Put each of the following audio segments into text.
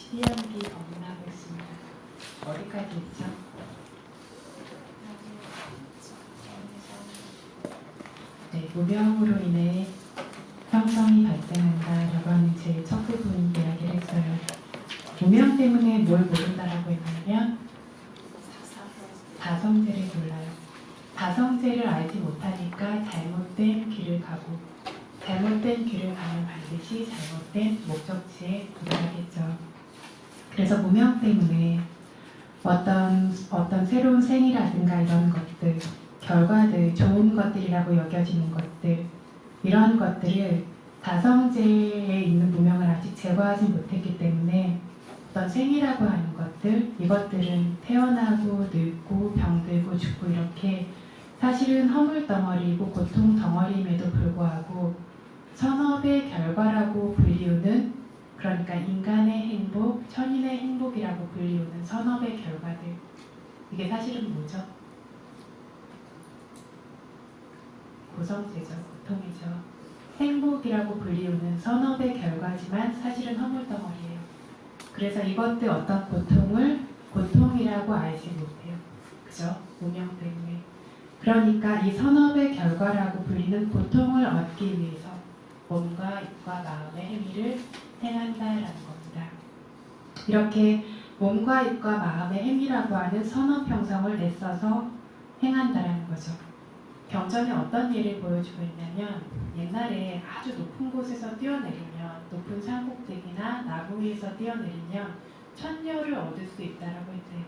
시험기 검문하고 있습니다. 어디까지 있죠? 네, 무명으로 인해 형성이 발생한다라고 하는 제 첫 부분 이야기를 했어요. 무명 때문에 뭘 모른다라고 했냐면 다성제를 몰라요. 다성제를 알지 못하니까 잘못된 길을 가고, 잘못된 길을 가면 반드시 잘못된 목적지에 도달하겠죠. 그래서 무명 때문에 어떤 새로운 생이라든가 이런 것들, 결과들, 좋은 것들이라고 여겨지는 것들, 이런 것들을 다성제에 있는 무명을 아직 제거하지 못했기 때문에 어떤 생이라고 하는 것들, 이것들은 태어나고 늙고 병들고 죽고 이렇게 사실은 허물덩어리이고 고통덩어리임에도 불구하고 선업의 결과라고 불리우는, 그러니까 인간의 행복, 천인의 행복이라고 불리우는 선업의 결과들, 이게 사실은 뭐죠? 고성제죠. 고통이죠. 행복이라고 불리우는 선업의 결과지만 사실은 허물덩어리예요. 그래서 이것들 어떤 고통을 고통이라고 알지 못해요. 그죠? 무명 때문에. 그러니까 이 선업의 결과라고 불리는 고통을 얻기 위해서 몸과 입과 마음의 행위를 행한다라는 겁니다. 이렇게 몸과 입과 마음의 행위라고 하는 선업 형성을 애써서 행한다라는 거죠. 경전에 어떤 예를 보여주고 있냐면, 옛날에 아주 높은 곳에서 뛰어내리면, 높은 산꼭대기나 나무 위에서 뛰어내리면 천녀를 얻을 수 있다라고 했대요.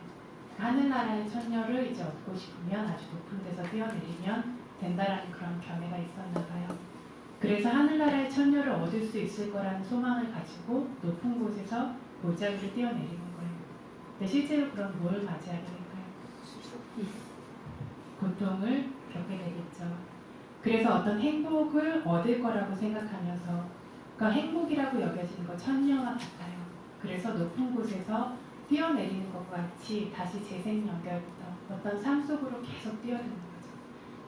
하늘나라의 천녀를 이제 얻고 싶으면 아주 높은 데서 뛰어내리면 된다라는 그런 견해가 있었나 봐요. 그래서 하늘나라의 천녀를 얻을 수 있을 거라는 소망을 가지고 높은 곳에서 골짜기를 뛰어내리는 거예요. 근데 실제로 그럼 뭘 맞이하게 될까요? 고통을 겪게 되겠죠. 그래서 어떤 행복을 얻을 거라고 생각하면서, 그러니까 행복이라고 여겨지는 거 천녀와 같아요. 그래서 높은 곳에서 뛰어내리는 것과 같이 다시 재생 연결부터 어떤 삶 속으로 계속 뛰어드는 거죠.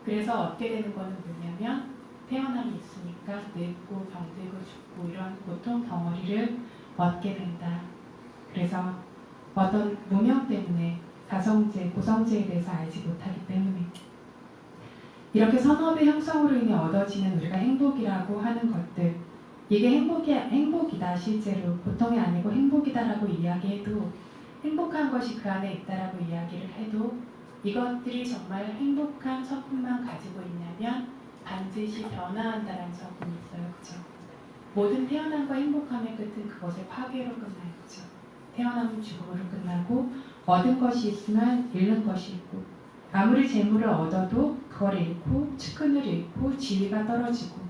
그래서 얻게 되는 거는 뭐냐면, 태어남이 있으니까 늙고 병들고 죽고 이런 고통 덩어리를 얻게 된다. 그래서 어떤 무명 때문에 다성제, 고성제에 대해서 알지 못하기 때문에 이렇게 선업의 형성으로 인해 얻어지는 우리가 행복이라고 하는 것들, 이게 행복이다, 실제로 고통이 아니고 행복이다라고 이야기해도, 행복한 것이 그 안에 있다라고 이야기를 해도 이것들이 정말 행복한 성품만 가지고 있냐면 반드시 변화한다라는 성품이 있어요. 그죠? 모든 태어남과 행복함의 끝은 그것의 파괴로 끝나요. 그죠? 태어남은 죽음으로 끝나고, 얻은 것이 있으면 잃는 것이 있고, 아무리 재물을 얻어도 그걸 잃고 측근을 잃고 지위가 떨어지고,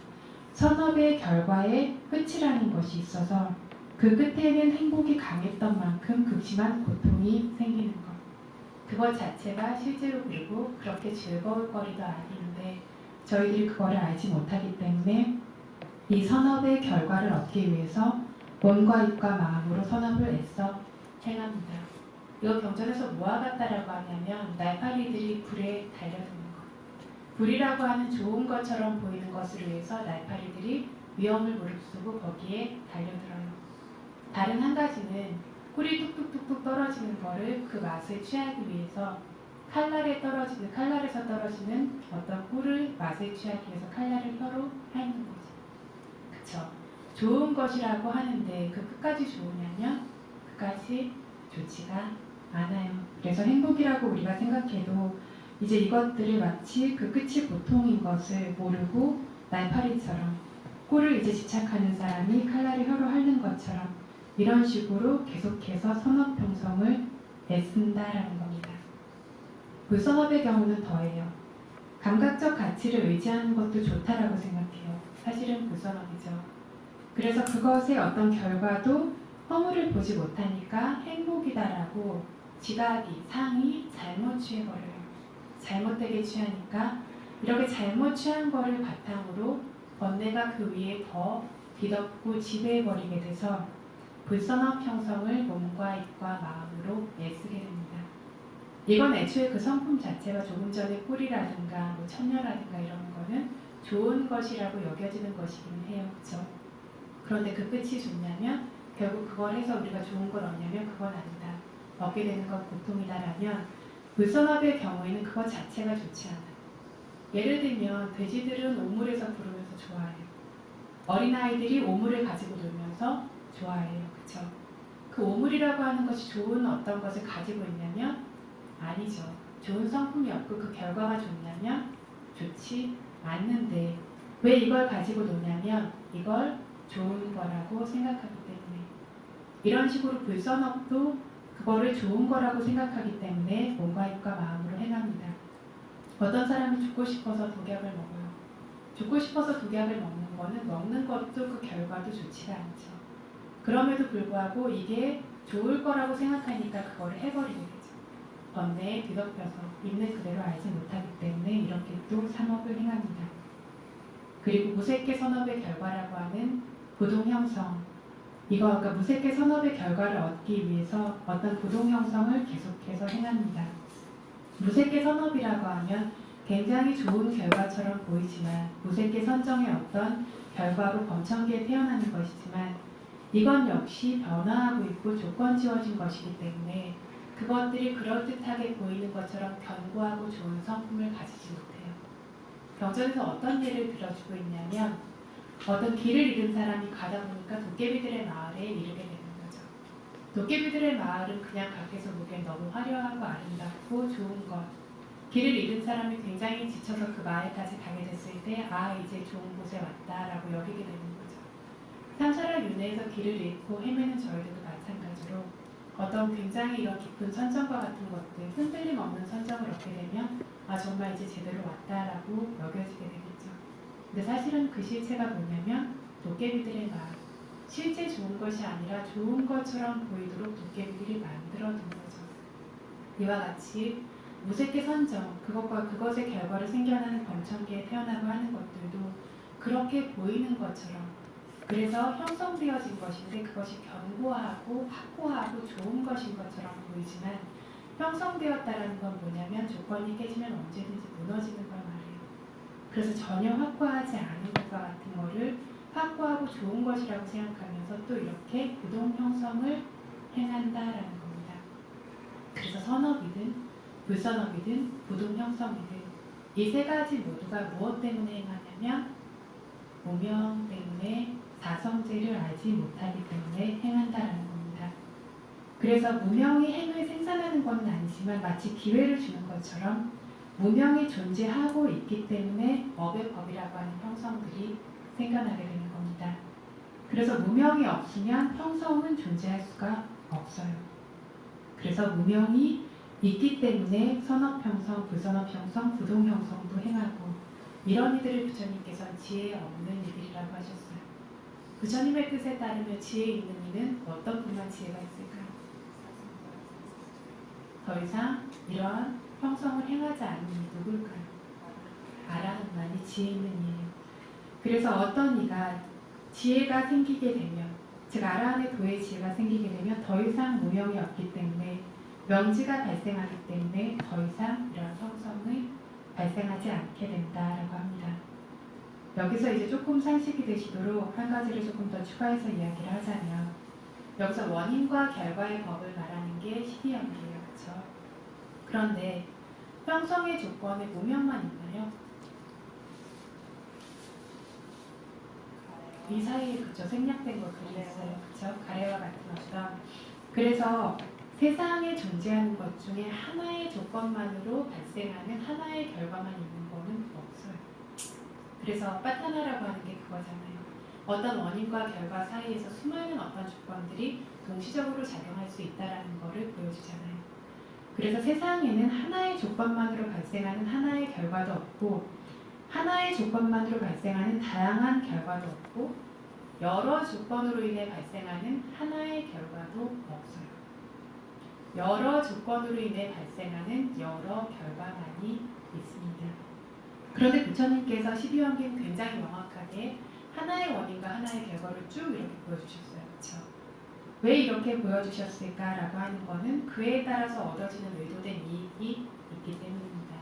선업의 결과에 끝이라는 것이 있어서 그 끝에는 행복이 강했던 만큼 극심한 고통이 생기는 것, 그것 자체가 실제로 그리고 그렇게 즐거울 거리도 아닌데 저희들이 그거를 알지 못하기 때문에 이 선업의 결과를 얻기 위해서 몸과 입과 마음으로 선업을 애써 행합니다. 이거 경전에서 뭐와 같다라고 하냐면, 날파리들이 불에 달려드는 것. 불이라고 하는 좋은 것처럼 보이는 것을 위해서 날파리들이 위험을 무릅쓰고 거기에 달려들어요. 다른 한 가지는 꿀이 뚝뚝뚝뚝 떨어지는 거를 그 맛을 취하기 위해서 칼날에서 떨어지는 어떤 꿀을 맛을 취하기 위해서 칼날을 혀로 핥는 거죠. 그쵸? 좋은 것이라고 하는데 그 끝까지 좋으냐면 끝까지 좋지가 않아요. 그래서 행복이라고 우리가 생각해도 이제 이것들을 마치 그 끝이 고통인 것을 모르고 날파리처럼 꿀을 이제 집착하는 사람이 칼날을 혀로 핥는 것처럼 이런 식으로 계속해서 선업 형성을 애쓴다라는 겁니다. 불선업의 경우는 더해요. 감각적 가치를 의지하는 것도 좋다라고 생각해요. 사실은 불선업이죠. 그래서 그것의 어떤 결과도 허물을 보지 못하니까 행복이다라고 지각이, 상이 잘못 취해버려요. 잘못되게 취하니까 이렇게 잘못 취한 거를 바탕으로 번뇌가 그 위에 더 뒤덮고 지배해버리게 돼서 불선업 형성을 몸과 입과 마음으로 애쓰게 됩니다. 이건 애초에 그 성품 자체가 조금 전에 꿀이라든가 뭐 천녀라든가 이런 거는 좋은 것이라고 여겨지는 것이긴 해요. 그렇죠? 그런데 그 끝이 좋냐면 결국 그걸 해서 우리가 좋은 걸 얻냐면 그건 아니다. 얻게 되는 건 고통이다라면 불선업의 경우에는 그것 자체가 좋지 않아요. 예를 들면 돼지들은 오물에서 부르면서 좋아해요. 어린아이들이 오물을 가지고 놀면서 좋아해요. 그렇죠? 그 오물이라고 하는 것이 좋은 어떤 것을 가지고 있냐면 아니죠. 좋은 성품이 없고 그 결과가 좋냐면 좋지 않는데 왜 이걸 가지고 노냐면 이걸 좋은 거라고 생각하기 때문에 이런 식으로 불선업도 그거를 좋은 거라고 생각하기 때문에 몸과 입과 마음으로 행합니다. 어떤 사람이 죽고 싶어서 독약을 먹어요. 죽고 싶어서 독약을 먹는 거는 먹는 것도 그 결과도 좋지가 않죠. 그럼에도 불구하고 이게 좋을 거라고 생각하니까 그거를 해버리게 되죠. 번뇌에 뒤덮여서 있는 그대로 알지 못하기 때문에 이렇게 또 산업을 행합니다. 그리고 무색계 선업의 결과라고 하는 부동 형성, 그러니까 무색계 선업의 결과를 얻기 위해서 어떤 부동 형성을 계속해서 행합니다. 무색계 선업이라고 하면 굉장히 좋은 결과처럼 보이지만 무색계 선정의 어떤 결과로 범천기에 태어나는 것이지만 이건 역시 변화하고 있고 조건 지어진 것이기 때문에 그것들이 그럴듯하게 보이는 것처럼 견고하고 좋은 성품을 가지지 못해요. 경전에서 어떤 예를 들어주고 있냐면 어떤 길을 잃은 사람이 가다 보니까 도깨비들의 마을에 이르게 되는 거죠. 도깨비들의 마을은 그냥 밖에서 보기엔 너무 화려하고 아름답고 좋은 것. 길을 잃은 사람이 굉장히 지쳐서 그 마을까지 가게 됐을 때 이제 좋은 곳에 왔다라고 여기게 되는 거죠. 삼사라 윤회에서 길을 잃고 헤매는 저희들도 마찬가지로 어떤 굉장히 이런 깊은 선정과 같은 것들, 흔들림 없는 선정을 얻게 되면 정말 이제 제대로 왔다라고 여겨지게 되겠죠. 근데 사실은 그 실체가 뭐냐면 도깨비들의 마음, 실제 좋은 것이 아니라 좋은 것처럼 보이도록 도깨비들이 만들어둔 거죠. 이와 같이 무색계 선정, 그것과 그것의 결과로 생겨나는 범천기에 태어나고 하는 것들도 그렇게 보이는 것처럼 그래서 형성되어진 것인데 그것이 견고하고 확고하고 좋은 것인 것처럼 보이지만 형성되었다라는 건 뭐냐면 조건이 깨지면 언제든지 무너지는 걸 말해요. 그래서 전혀 확고하지 않은 것과 같은 거를 확고하고 좋은 것이라고 생각하면서 또 이렇게 부동 형성을 행한다라는 겁니다. 그래서 선업이든 불선업이든 부동 형성이든 이 세 가지 모두가 무엇 때문에 행하냐면 무명 때문에 사성제를 알지 못하기 때문에 행한다라는 겁니다. 그래서 무명이 행을 생산하는 것은 아니지만 마치 기회를 주는 것처럼 무명이 존재하고 있기 때문에 업의 법이라고 하는 형성들이 생겨나게 되는 겁니다. 그래서 무명이 없으면 형성은 존재할 수가 없어요. 그래서 무명이 있기 때문에 선업형성, 불선업형성, 부동형성도 행하고 이런 이들을 부처님께서는 지혜 없는 이들이라고 하셨어요. 부처님의 뜻에 따르면 지혜 있는 이는 어떤 분만 지혜가 있을까요? 더 이상 이러한 형성을 행하지 않는 이 누굴까요? 아라한만이 지혜 있는 이예요. 그래서 어떤 이가 지혜가 생기게 되면 즉 아라한의 도의 지혜가 생기게 되면 더 이상 무명이 없기 때문에 명지가 발생하기 때문에 더 이상 이런 형성을 발생하지 않게 된다라고 합니다. 여기서 이제 조금 상식이 되시도록 한 가지를 조금 더 추가해서 이야기를 하자면 여기서 원인과 결과의 법을 말하는 게 십이연계예요. 그렇죠? 그런데 형성의 조건에 무명만 있나요? 이 사이에 그쵸 생략된 것들이 있어요. 그쵸? 가래와 같은 어떤 그래서 세상에 존재하는 것 중에 하나의 조건만으로 발생하는 하나의 결과만 있는 거는 없어요. 그래서 빠타나라고 하는 게 그거잖아요. 어떤 원인과 결과 사이에서 수많은 어떤 조건들이 동시적으로 작용할 수 있다는 것을 보여주잖아요. 그래서 세상에는 하나의 조건만으로 발생하는 하나의 결과도 없고 하나의 조건만으로 발생하는 다양한 결과도 없고 여러 조건으로 인해 발생하는 하나의 결과도 없어요. 여러 조건으로 인해 발생하는 여러 결과만이 있습니다. 그런데 부처님께서 12원기는 굉장히 명확하게 하나의 원인과 하나의 결과를 쭉 이렇게 보여주셨어요. 그렇죠? 왜 이렇게 보여주셨을까라고 하는 것은 그에 따라서 얻어지는 의도된 이익이 있기 때문입니다.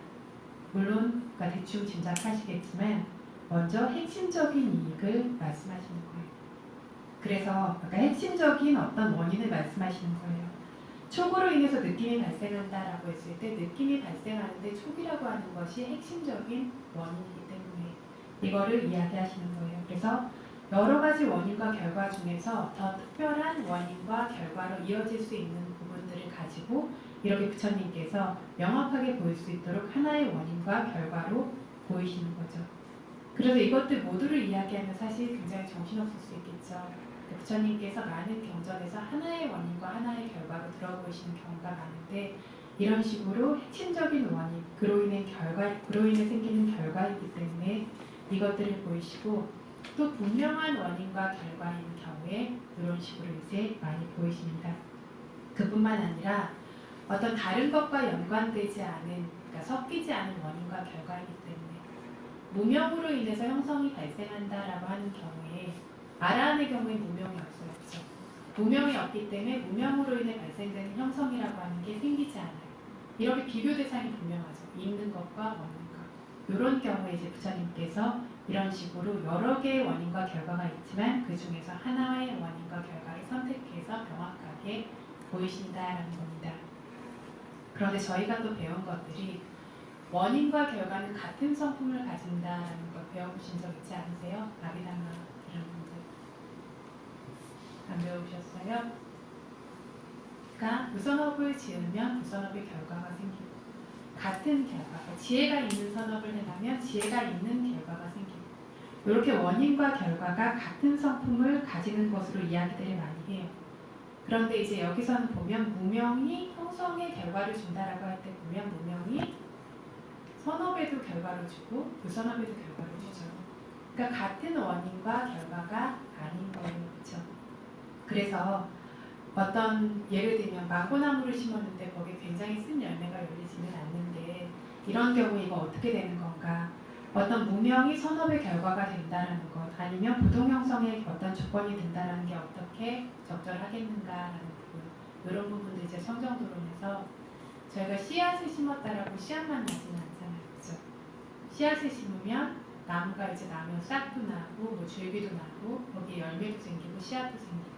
물론 그러니까 대충 짐작하시겠지만 먼저 핵심적인 이익을 말씀하시는 거예요. 그래서 아까 핵심적인 어떤 원인을 말씀하시는 거예요. 촉으로 인해서 느낌이 발생한다라고 했을 때 느낌이 발생하는데 촉이라고 하는 것이 핵심적인 원인이기 때문에 이거를 이야기하시는 거예요. 그래서 여러 가지 원인과 결과 중에서 더 특별한 원인과 결과로 이어질 수 있는 부분들을 가지고 이렇게 부처님께서 명확하게 보일 수 있도록 하나의 원인과 결과로 보이시는 거죠. 그래서 이것들 모두를 이야기하면 사실 굉장히 정신없을 수 있겠죠. 부처님께서 많은 경전에서 하나의 원인과 하나의 결과로 들어보이시는 경우가 많은데 이런 식으로 핵심적인 원인, 그로 인해 생기는 결과이기 때문에 이것들을 보이시고 또 분명한 원인과 결과인 경우에 이런 식으로 이제 많이 보이십니다. 그뿐만 아니라 어떤 다른 것과 연관되지 않은, 그러니까 섞이지 않은 원인과 결과이기 때문에 무명으로 인해서 형성이 발생한다라고 하는 경우에 아라한의 경우에 무명이 없어요. 그렇죠? 무명이 없기 때문에 무명으로 인해 발생되는 형성이라고 하는 게 생기지 않아요. 이렇게 비교 대상이 분명하죠. 있는 것과 없는 것. 이런 경우에 이제 부처님께서 이런 식으로 여러 개의 원인과 결과가 있지만 그 중에서 하나의 원인과 결과를 선택해서 명확하게 보이신다라는 겁니다. 그런데 저희가 또 배운 것들이 원인과 결과는 같은 성품을 가진다라는 걸 배워보신 적 있지 않으세요? 아비담마 이런 분들 안 배우셨어요? 그러니까 무선업을 지으면 무선업의 결과가 생기고 같은 결과, 지혜가 있는 선업을 해가면 지혜가 있는 결과가 생기고 이렇게 원인과 결과가 같은 성품을 가지는 것으로 이야기들을 많이 해요. 그런데 이제 여기서는 보면 무명이 형성의 결과를 준다라고 할 때 보면 무명이 선업에도 결과를 주고 무선업에도 결과를 주죠. 그러니까 같은 원인과 결과가 아닌 거예요. 그렇죠? 그래서 어떤 예를 들면 망고나무를 심었는데 거기에 굉장히 쓴 열매가 열리지는 않는데 이런 경우에 이거 어떻게 되는 건가? 어떤 무명이 선업의 결과가 된다는 것 아니면 부동 형성의 어떤 조건이 된다는 게 어떻게 적절하겠는가라는 부분 이런 부분도 이제 성정도론에서 저희가 씨앗을 심었다라고 씨앗만 나지는 않잖아요. 그렇죠? 씨앗을 심으면 나무가 이제 나면 싹도 나고 뭐 줄기도 나고 거기에 열매도 생기고 씨앗도 생기고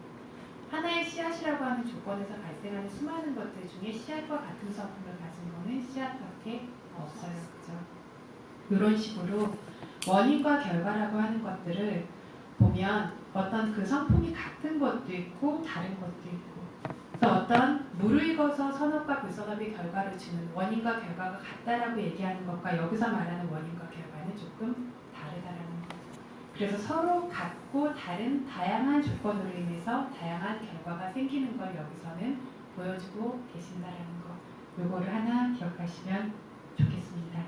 하나의 씨앗이라고 하는 조건에서 발생하는 수많은 것들 중에 씨앗과 같은 성품을 가진 거는 씨앗밖에 없어요. 그죠? 이런 식으로 원인과 결과라고 하는 것들을 보면 어떤 그 성품이 같은 것도 있고 다른 것도 있고 그래서 어떤 무르익어서 선업과 불선업의 결과를 주는 원인과 결과가 같다라고 얘기하는 것과 여기서 말하는 원인과 결과는 조금 다르다라는 것. 그래서 서로 같고 다른 다양한 조건으로 인해서 다양한 결과가 생기는 걸 여기서는 보여주고 계신다라는 거. 요거를 하나 기억하시면 좋겠습니다.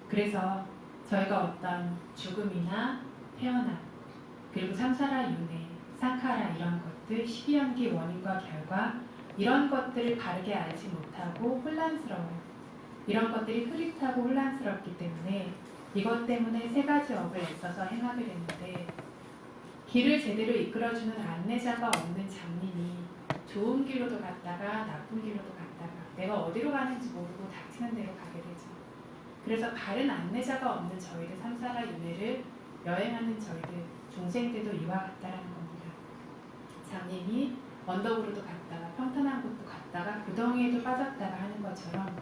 그래서 저희가 어떤 죽음이나 태어남 그리고 삼사라 윤회, 사카라 이런 것들, 12연기 원인과 결과 이런 것들을 바르게 알지 못하고 혼란스러워요. 이런 것들이 흐릿하고 혼란스럽기 때문에 이것 때문에 세 가지 업을 애써서 행하게 되는데 길을 제대로 이끌어주는 안내자가 없는 장님이 좋은 길로도 갔다가 나쁜 길로도 갔다가 내가 어디로 가는지 모르고 닥치는 대로 가게 되죠. 그래서 바른 안내자가 없는 저희들 삼사라 윤회를 여행하는 저희들 중생들도 이와 같다라는 겁니다. 장님이 언덕으로도 갔다가 평탄한 곳도 갔다가 구덩이에도 빠졌다가 하는 것처럼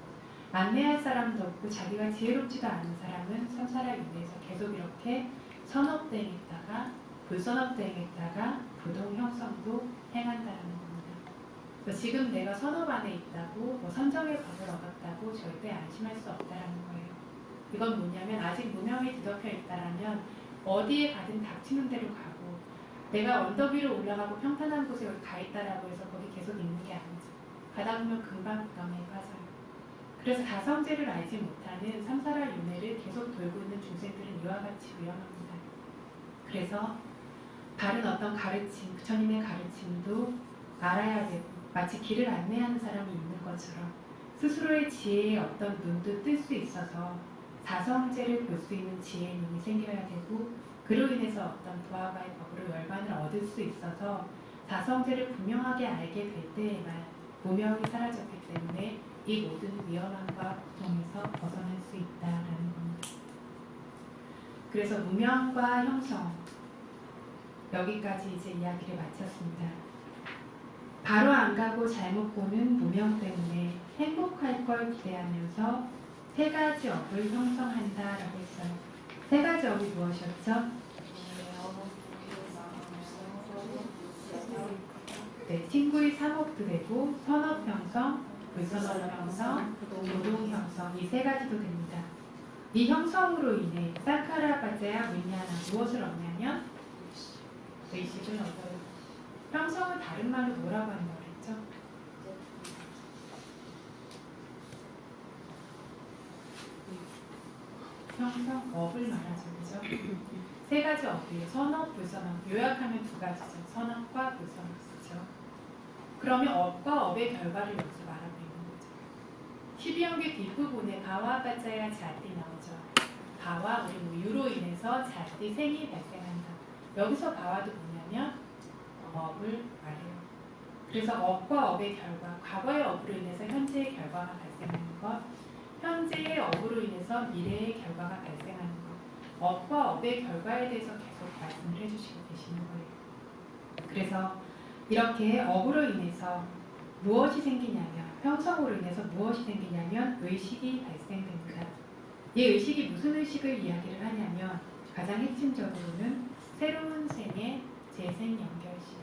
안내할 사람도 없고 자기가 지혜롭지도 않은 사람은 삼사라 윤회에서 계속 이렇게 선업대행했다가 불선업대행했다가 부동 형성도 행한다라는 겁니다. 그래서 지금 내가 선업 안에 있다고 뭐 선정의 법을 얻었다고 절대 안심할 수 없다라는 거예요. 이건 뭐냐면 아직 무명이 뒤덮여 있다라면 어디에 가든 닥치는 대로 가고 내가 언덕 위로 올라가고 평탄한 곳에 가 있다라고 해서 거기 계속 있는 게 아니죠. 가다 보면 금방 구덩이에 빠져요. 그래서 다성제를 알지 못하는 삼사라 윤회를 계속 돌고 있는 중생들은 이와 같이 위험합니다. 그래서 바른 어떤 가르침, 부처님의 가르침도 알아야 되고 마치 길을 안내하는 사람이 있는 것처럼 스스로의 지혜의 어떤 눈도 뜰 수 있어서 다성제를 볼 수 있는 지혜의 눈이 생겨야 되고 그로 인해서 어떤 부하가의 법으로 열반을 얻을 수 있어서 다성제를 분명하게 알게 될 때에만 무명이 사라졌기 때문에 이 모든 위험함과 고통에서 벗어날 수 있다라는 겁니다. 그래서 무명과 형성 여기까지 이제 이야기를 마쳤습니다. 바로 안 가고 잘못 보는 무명 때문에 행복할 걸 기대하면서 세 가지 업을 형성한다라고 했어요. 세 가지 업이 무엇이었죠? 네, 친구의 사목도 되고 선업 형성, 불선업 형성, 노동 형성 이 세 가지도 됩니다. 이 형성으로 인해 사카라바자야 위냐나 무엇을 얻냐면 의식을 얻어요. 형성은 다른 말로 뭐라고 한다고 했죠? 형성, 업을 말하죠. 그죠? 세 가지 업이에요. 선업, 불선업. 요약하면 두 가지죠. 선업과 불선업. 그죠? 그러면 업과 업의 결과를 여기서 말하고 있는 거죠. 12형계 뒷부분에 바와 바자야 자띠 나오죠. 바와 우리 뭐 유로 인해서 자띠 생이 발생한다. 여기서 바와도 뭐냐면 업을 말해요. 그래서 업과 업의 결과, 과거의 업으로 인해서 현재의 결과가 발생하는 것, 현재의 업으로 인해서 미래의 결과가 발생하는 것, 업과 업의 결과에 대해서 계속 말씀을 해주시고 계시는 거예요. 그래서 이렇게 업으로 인해서 무엇이 생기냐면, 형성으로 인해서 무엇이 생기냐면 의식이 발생됩니다. 이 의식이 무슨 의식을 이야기를 하냐면 가장 핵심적으로는 새로운 생의 재생 연결식.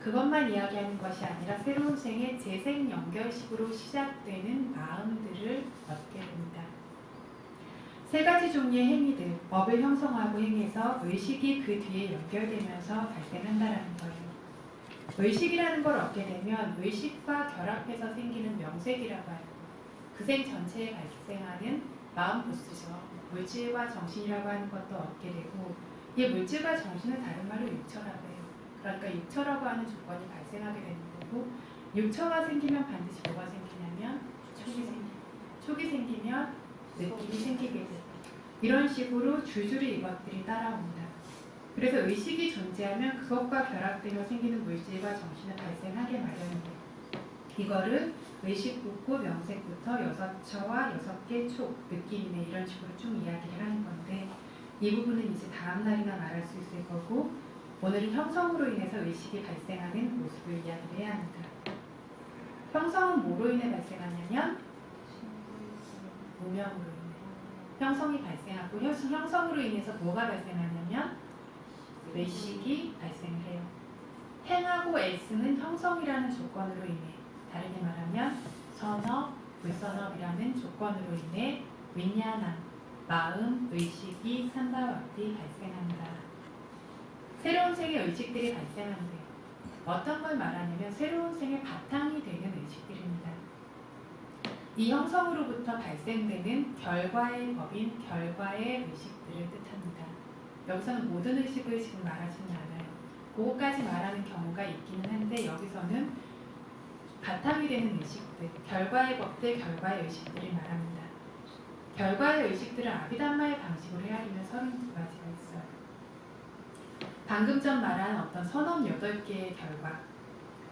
그것만 이야기하는 것이 아니라 새로운 생의 재생 연결식으로 시작되는 마음들을 얻게 됩니다. 세 가지 종류의 행위들, 업을 형성하고 행해서 의식이 그 뒤에 연결되면서 발생한다는 거예요. 의식이라는 걸 얻게 되면 의식과 결합해서 생기는 명색이라고 하고 그 생 전체에 발생하는 마음 부스죠. 물질과 정신이라고 하는 것도 얻게 되고 이 물질과 정신은 다른 말로 육처라고 해요. 그러니까 육처라고 하는 조건이 발생하게 되는 거고 육처가 생기면 반드시 뭐가 생기냐면 촉이 생기면 느낌이 생기게 돼요. 이런 식으로 줄줄이 이것들이 따라옵니다. 그래서 의식이 존재하면 그것과 결합되며 생기는 물질과 정신은 발생하게 마련이에요. 이거를 의식부터 명색부터 6처와 6개 촉, 느낌이네 이런 식으로 쭉 이야기를 하는 건데 이 부분은 이제 다음 날이나 말할 수 있을 거고 오늘은 형성으로 인해서 의식이 발생하는 모습을 이야기를 해야 합니다. 형성은 뭐로 인해 발생하냐면 무명으로 인해 형성이 발생하고 형성으로 인해서 뭐가 발생하냐면 의식이 발생을 해요. 행하고 애쓰는 형성이라는 조건으로 인해 다르게 말하면 선업, 불선업이라는 조건으로 인해 윈야나, 마음, 의식이 산다와띠 발생한다. 새로운 생의 의식들이 발생한대요. 어떤 걸 말하냐면 새로운 생의 바탕이 되는 의식들입니다. 이 형성으로부터 발생되는 결과의 법인 결과의 의식들을 뜻합니다. 여기서는 모든 의식을 지금 말하지는 않아요. 그거까지 말하는 경우가 있기는 한데 여기서는 바탕이 되는 의식들, 결과의 법들, 결과의 의식들을 말합니다. 결과의 의식들을 아비담마의 방식으로 헤아리면 32가지가 있어요. 방금 전 말한 어떤 선업 8개의 결과,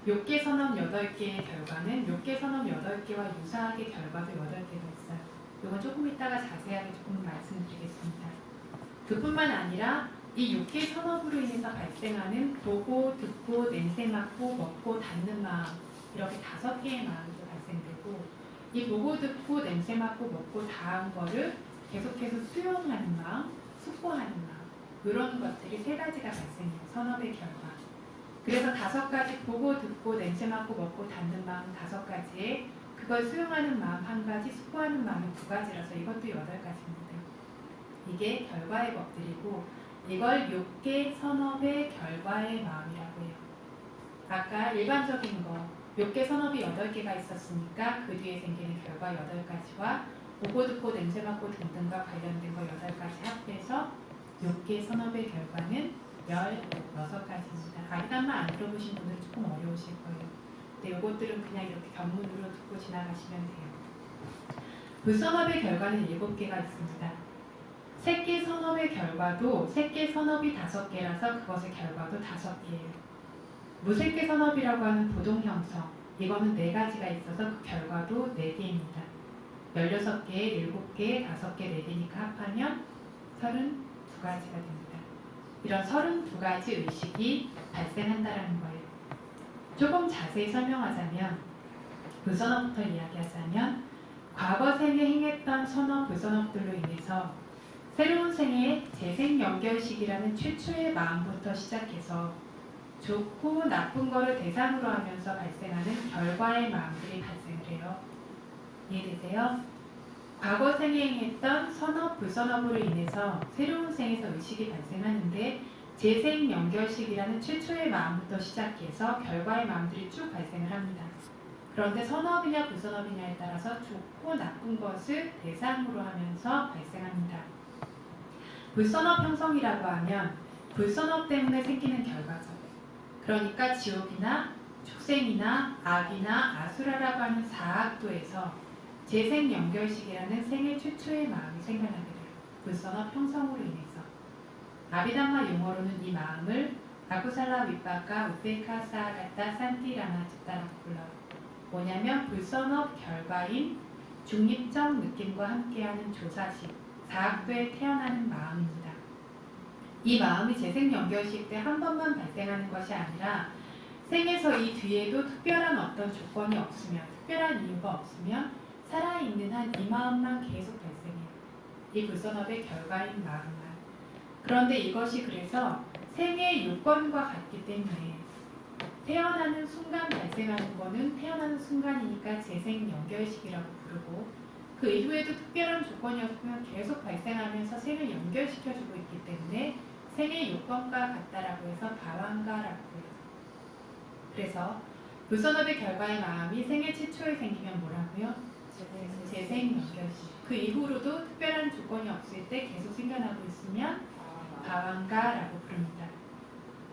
6개 선업 8개의 결과는 6개 선업 8개와 유사하게 결과도 8개가 있어요. 이건 조금 이따가 자세하게 조금 말씀드리겠습니다. 그뿐만 아니라 이 6개 선업으로 인해서 발생하는 보고, 듣고, 냄새 맡고, 먹고, 닿는 마음 이렇게 5개의 마음도 발생되고 이 보고, 듣고, 냄새 맡고, 먹고, 닿은 거를 계속해서 수용하는 마음, 숙고하는 마음 이런 것들이 3가지가 발생해요. 선업의 결과. 그래서 5가지 보고, 듣고, 냄새 맡고, 먹고, 닿는 마음 5가지에 그걸 수용하는 마음 1가지, 숙고하는 마음이 2가지라서 이것도 8가지입니다. 이게 결과의 법들이고 이걸 6개 선업의 결과의 마음이라고 해요. 아까 일반적인 거 6개 선업이 8개가 있었으니까 그 뒤에 생기는 결과 8가지와 보고 듣고 냄새 맡고 등등과 관련된 거 8가지 합해서 6개 선업의 결과는 16가지입니다. 아리담마 안 들어보신 분들은 조금 어려우실 거예요. 근데 이것들은 그냥 이렇게 견문으로 듣고 지나가시면 돼요. 불선업의 결과는 7개가 있습니다. 새끼 선업의 결과도 새끼 선업이 5개라서 그것의 결과도 5개예요. 무새끼 선업이라고 하는 부동 형성, 이거는 4가지가 있어서 그 결과도 4개입니다. 16개에 7개, 5개, 4개니까 합하면 32가지가 됩니다. 이런 32가지 의식이 발생한다라는 거예요. 조금 자세히 설명하자면, 불선업부터 이야기하자면, 과거 생에 행했던 선업, 불선업들로 인해서 새로운 생의 재생 연결식이라는 최초의 마음부터 시작해서 좋고 나쁜 거를 대상으로 하면서 발생하는 결과의 마음들이 발생을 해요. 이해되세요? 과거 생에 행했던 선업, 불선업으로 인해서 새로운 생에서 의식이 발생하는데 재생 연결식이라는 최초의 마음부터 시작해서 결과의 마음들이 쭉 발생을 합니다. 그런데 선업이냐 불선업이냐에 따라서 좋고 나쁜 것을 대상으로 하면서 발생합니다. 불선업 형성이라고 하면 불선업 때문에 생기는 결과죠. 그러니까 지옥이나 축생이나 악이나 아수라라고 하는 사악도에서 재생 연결식이라는 생애 최초의 마음이 생겨나게 돼요. 불선업 형성으로 인해서. 아비담마 용어로는 이 마음을 아구살라 윗바가 우페카 사가타 산티라나 짓다라고 불러요. 뭐냐면 불선업 결과인 중립적 느낌과 함께하는 조사식, 사악도에 태어나는 마음입니다. 이 마음이 재생 연결식 때 한 번만 발생하는 것이 아니라 생에서 이 뒤에도 특별한 어떤 조건이 없으면, 특별한 이유가 없으면 살아있는 한 이 마음만 계속 발생해요. 이 불선업의 결과인 마음만. 그런데 이것이 그래서 생의 요건과 같기 때문에 태어나는 순간 발생하는 거는 태어나는 순간이니까 재생 연결식이라고 부르고 그 이후에도 특별한 조건이 없으면 계속 발생하면서 생을 연결시켜주고 있기 때문에 생의 요건과 같다라고 해서 바완가라고 해요. 그래서 불선업의 결과의 마음이 생애 최초에 생기면 뭐라고요? 재생 연결식. 그 이후로도 특별한 조건이 없을 때 계속 생겨나고 있으면 바완가라고 부릅니다.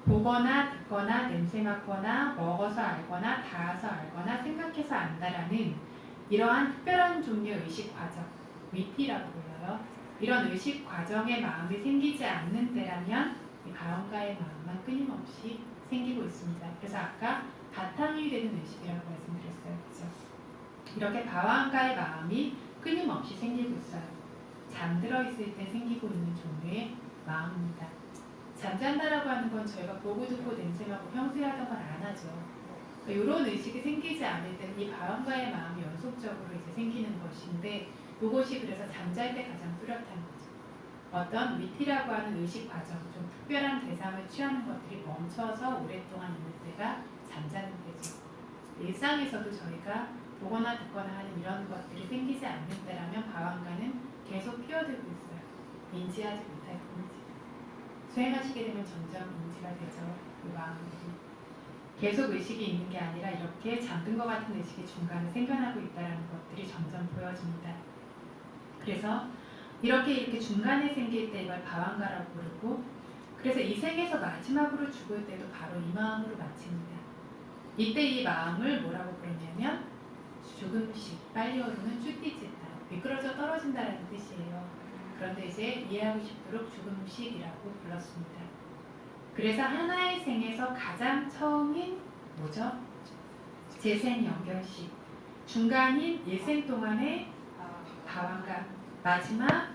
보거나 듣거나 냄새 맡거나 먹어서 알거나 닿아서 알거나 생각해서 안다라는 이러한 특별한 종류의 의식 과정, 위티라고 불러요. 이런 의식 과정의 마음이 생기지 않는 때라면 이 바완가의 마음만 끊임없이 생기고 있습니다. 그래서 아까 바탕이 되는 의식이라고 말씀드렸어요. 그렇죠? 이렇게 바완가의 마음이 끊임없이 생기고 있어요. 잠들어 있을 때 생기고 있는 종류의 마음입니다. 잠잔다라고 하는 건 저희가 보고 듣고 냄새 맡고 평소에 하던 걸 안 하죠. 그러니까 이런 의식이 생기지 않을 때는 이 바완가의 마음이 연속적으로 이제 생기는 것인데 이것이 그래서 잠잘 때 가장 뚜렷한 거죠. 어떤 위티라고 하는 의식 과정, 좀 특별한 대상을 취하는 것들이 멈춰서 오랫동안 있는 때가 잠자는 때죠. 일상에서도 저희가 보거나 듣거나 하는 이런 것들이 생기지 않는 때라면 바완가는 계속 피어들고 있어요. 인지하지 못할 뿐이지. 수행하시게 되면 점점 인지가 되죠. 그 마음들이. 계속 의식이 있는 게 아니라 이렇게 잠든 것 같은 의식이 중간에 생겨나고 있다는 것들이 점점 보여집니다. 그래서 이렇게 중간에 생길 때 이걸 바완가라고 부르고 그래서 이 생에서 마지막으로 죽을 때도 바로 이 마음으로 마칩니다. 이때 이 마음을 뭐라고 부르냐면 죽음식, 빨리어로는 쭈띠짓다, 미끄러져 떨어진다라는 뜻이에요. 그런데 이제 이해하고 싶도록 죽음식이라고 불렀습니다. 그래서 하나의 생에서 가장 처음인 뭐죠? 재생 연결식, 중간인 일생 동안의 바완가, 마지막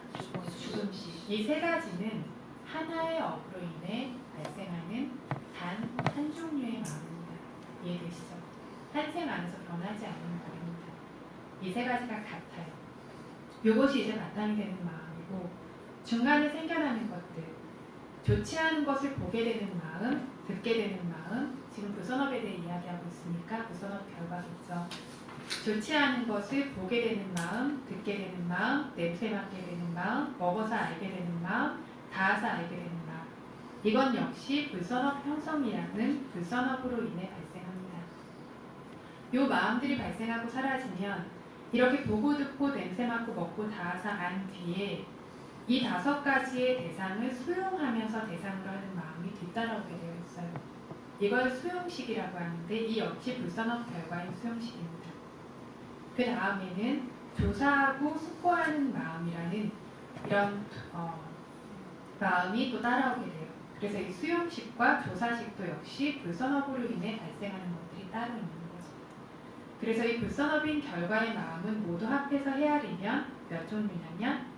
죽음식. 이 세 가지는 하나의 업으로 인해 발생하는 단 한 종류의 마음입니다. 이해되시죠? 한 생 안에서 변하지 않는 마음입니다. 이 세 가지가 같아요. 이것이 이제 바탕이 되는 마음이고 중간에 생겨나는 것들, 좋지 않은 것을 보게 되는 마음, 듣게 되는 마음, 지금 불선업에 대해 이야기하고 있으니까 불선업 결과겠죠. 좋지 않은 것을 보게 되는 마음, 듣게 되는 마음, 냄새 맡게 되는 마음, 먹어서 알게 되는 마음, 닿아서 알게 되는 마음. 이건 역시 불선업 형성이라는 불선업으로 인해 발생합니다. 이 마음들이 발생하고 사라지면 이렇게 보고 듣고 냄새 맡고 먹고 닿아서 안 뒤에 이 5가지의 대상을 수용하면서 대상으로 하는 마음이 뒤따라오게 되어 있어요. 이걸 수용식이라고 하는데 이 역시 불선업 결과인 수용식입니다. 그 다음에는 조사하고 숙고하는 마음이라는 이런 마음이 또 따라오게 돼요. 그래서 이 수용식과 조사식도 역시 불선업으로 인해 발생하는 것들이 따로 있는 거죠. 그래서 이 불선업인 결과의 마음은 모두 합해서 헤아리면 몇 종류냐면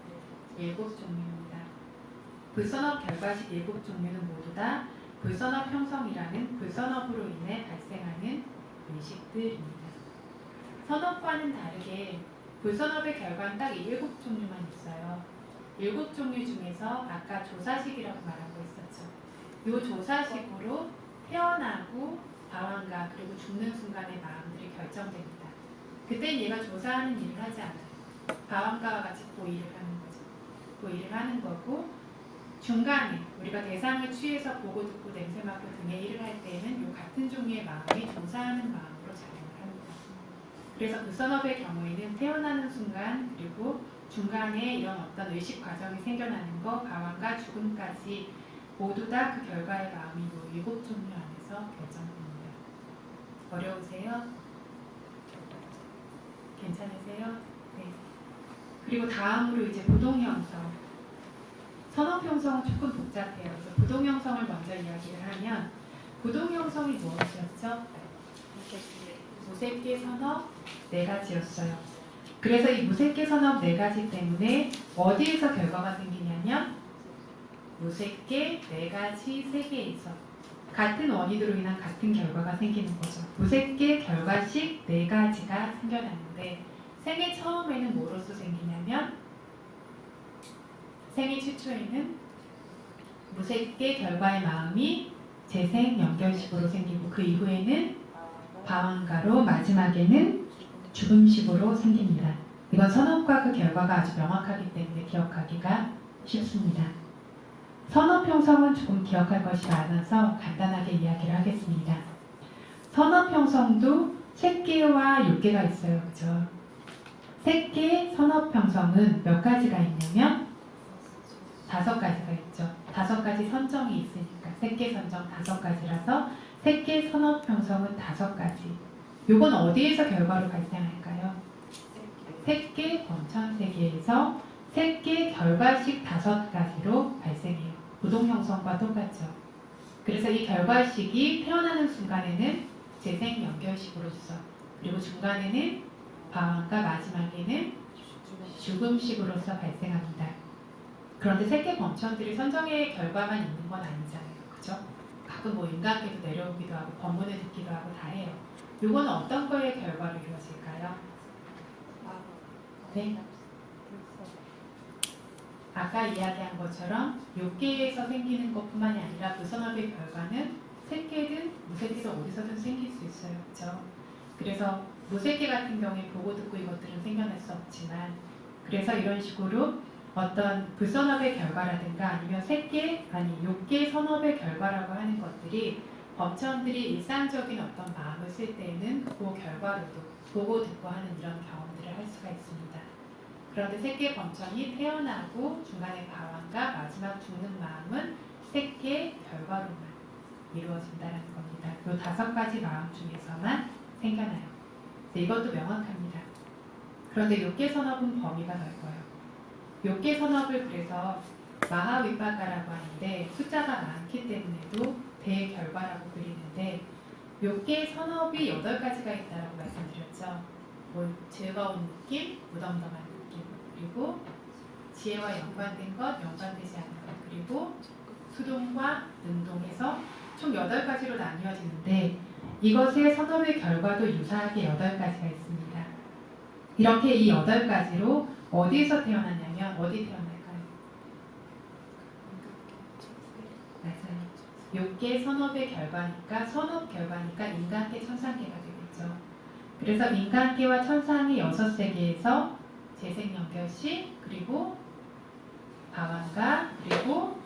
7종류입니다. 불선업 결과식 7종류는 모두 다 불선업 형성이라는 불선업으로 인해 발생하는 의식들입니다. 선업과는 다르게 불선업의 결과는 딱 이 7종류만 있어요. 7종류 중에서 아까 조사식이라고 말한 거 있었죠. 이 조사식으로 태어나고 방황과 그리고 죽는 순간의 마음들이 결정됩니다. 그땐 얘가 조사하는 일을 하지 않아요. 방황과와 같이 고의를 하는 거죠. 고의를 하는 거고 중간에 우리가 대상을 취해서 보고 듣고 냄새 맡고 등의 일을 할 때에는 이 같은 종류의 마음이 조사하는 마음으로 작용을 합니다. 그래서 불선업의 경우에는 태어나는 순간 그리고 중간에 이런 어떤 의식 과정이 생겨나는 거, 방황과 죽음까지 모두 다 그 결과의 마음이 이 7종류 안에서 결정됩니다. 어려우세요? 괜찮으세요? 네. 그리고 다음으로 이제 부동형성. 선업형성은 조금 복잡해요. 그래서 부동형성을 먼저 이야기를 하면 부동형성이 무엇이었죠? 무색계 선업 4가지였어요. 그래서 이 무색계 선업 4가지 때문에 어디에서 결과가 생기냐면 무색계 4가지 세계에서 같은 원인으로 인한 같은 결과가 생기는 거죠. 무색계 결과식 4가지가 생겨나는데 생애 처음에는 뭐로서 생기냐면 생애 최초에는 무색계 결과의 마음이 재생 연결식으로 생기고 그 이후에는 방황가로 마지막에는 죽음식으로 생깁니다. 이건 선업과 그 결과가 아주 명확하기 때문에 기억하기가 쉽습니다. 선업 형성은 조금 기억할 것이 많아서 간단하게 이야기를 하겠습니다. 선업 형성도 색계와 육계가 있어요. 그죠? 색계 선업 형성은 몇 가지가 있냐면 5가지가 있죠. 5가지 선정이 있으니까 색계 선정 5가지라서 색계 선업 형성은 5가지. 요건 어디에서 결과로 발생할까요? 색계 범천 세계에서 색계 결과식 5가지로 발생해요. 부동 형성과 똑같죠. 그래서 이 결과식이 태어나는 순간에는 재생 연결식으로서 그리고 중간에는 방황과 마지막에는 죽음식으로서 발생합니다. 그런데 색계 범천들이 선정의 결과만 있는 건 아니잖아요. 그죠? 가끔 뭐 인간계도 내려오기도 하고 법문을 듣기도 하고 다 해요. 요거는 어떤 거의 결과로 이루어질까요? 네. 아까 이야기한 것처럼 욕계에서 생기는 것뿐만이 아니라 불선업의 결과는 색계든 무색계든 어디서든 생길 수 있어요. 그렇죠? 그래서 무색계 같은 경우에 보고 듣고 이것들은 생겨날 수 없지만 그래서 이런 식으로 어떤 불선업의 결과라든가 아니면 색계 아니 욕계 선업의 결과라고 하는 것들이 범천들이 일상적인 어떤 마음을 쓸 때에는 그 결과로도 보고 듣고 하는 이런 경험들을 할 수가 있습니다. 그런데 색계 범천이 태어나고 중간에 방황과 마지막 죽는 마음은 색계 결과로만 이루어진다는 겁니다. 이 5가지 마음 중에서만 생겨나요. 이것도 명확합니다. 그런데 욕계 선업은 범위가 넓어요. 욕계 선업을 그래서 마하위빠가라고 하는데 숫자가 많기 때문에도 대결과라고 그리는데 욕계 선업이 8가지가 있다고 말씀드렸죠. 뭐 즐거운 느낌, 무덤덤한 느낌, 그리고 지혜와 연관된 것, 연관되지 않은 것, 그리고 수동과 능동에서 총 8가지로 나뉘어지는데 이것의 선업의 결과도 유사하게 8가지가 있습니다. 이렇게 이 8가지로 어디에서 태어나냐면 어디 태어날까요? 맞아요. 욕계 선업의 결과니까 선업 결과니까 인간계 천상계가 되겠죠. 그래서 인간계와 천상의 6세계에서 재생연결식 그리고 방황과 그리고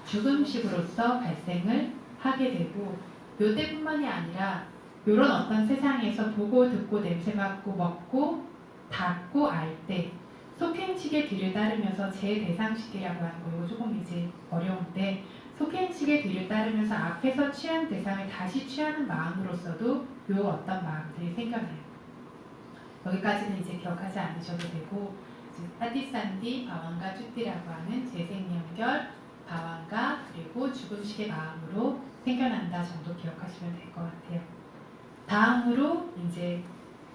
죽음식으로서 발생을 하게 되고 요때뿐만이 아니라 이런 어떤 세상에서 보고 듣고 냄새 맡고 먹고 닿고 알 때 속행식의 뒤를 따르면서 제대상식이라고 하는 거 이거 조금 이제 어려운데 속행식의 뒤를 따르면서 앞에서 취한 대상을 다시 취하는 마음으로서도 요 어떤 마음들이 생겨나요. 여기까지는 이제 기억하지 않으셔도 되고 파티산디, 바완가, 쭈띠라고 하는 재생연결, 바완가 그리고 죽음식의 마음으로 생겨난다 정도 기억하시면 될 것 같아요. 다음으로 이제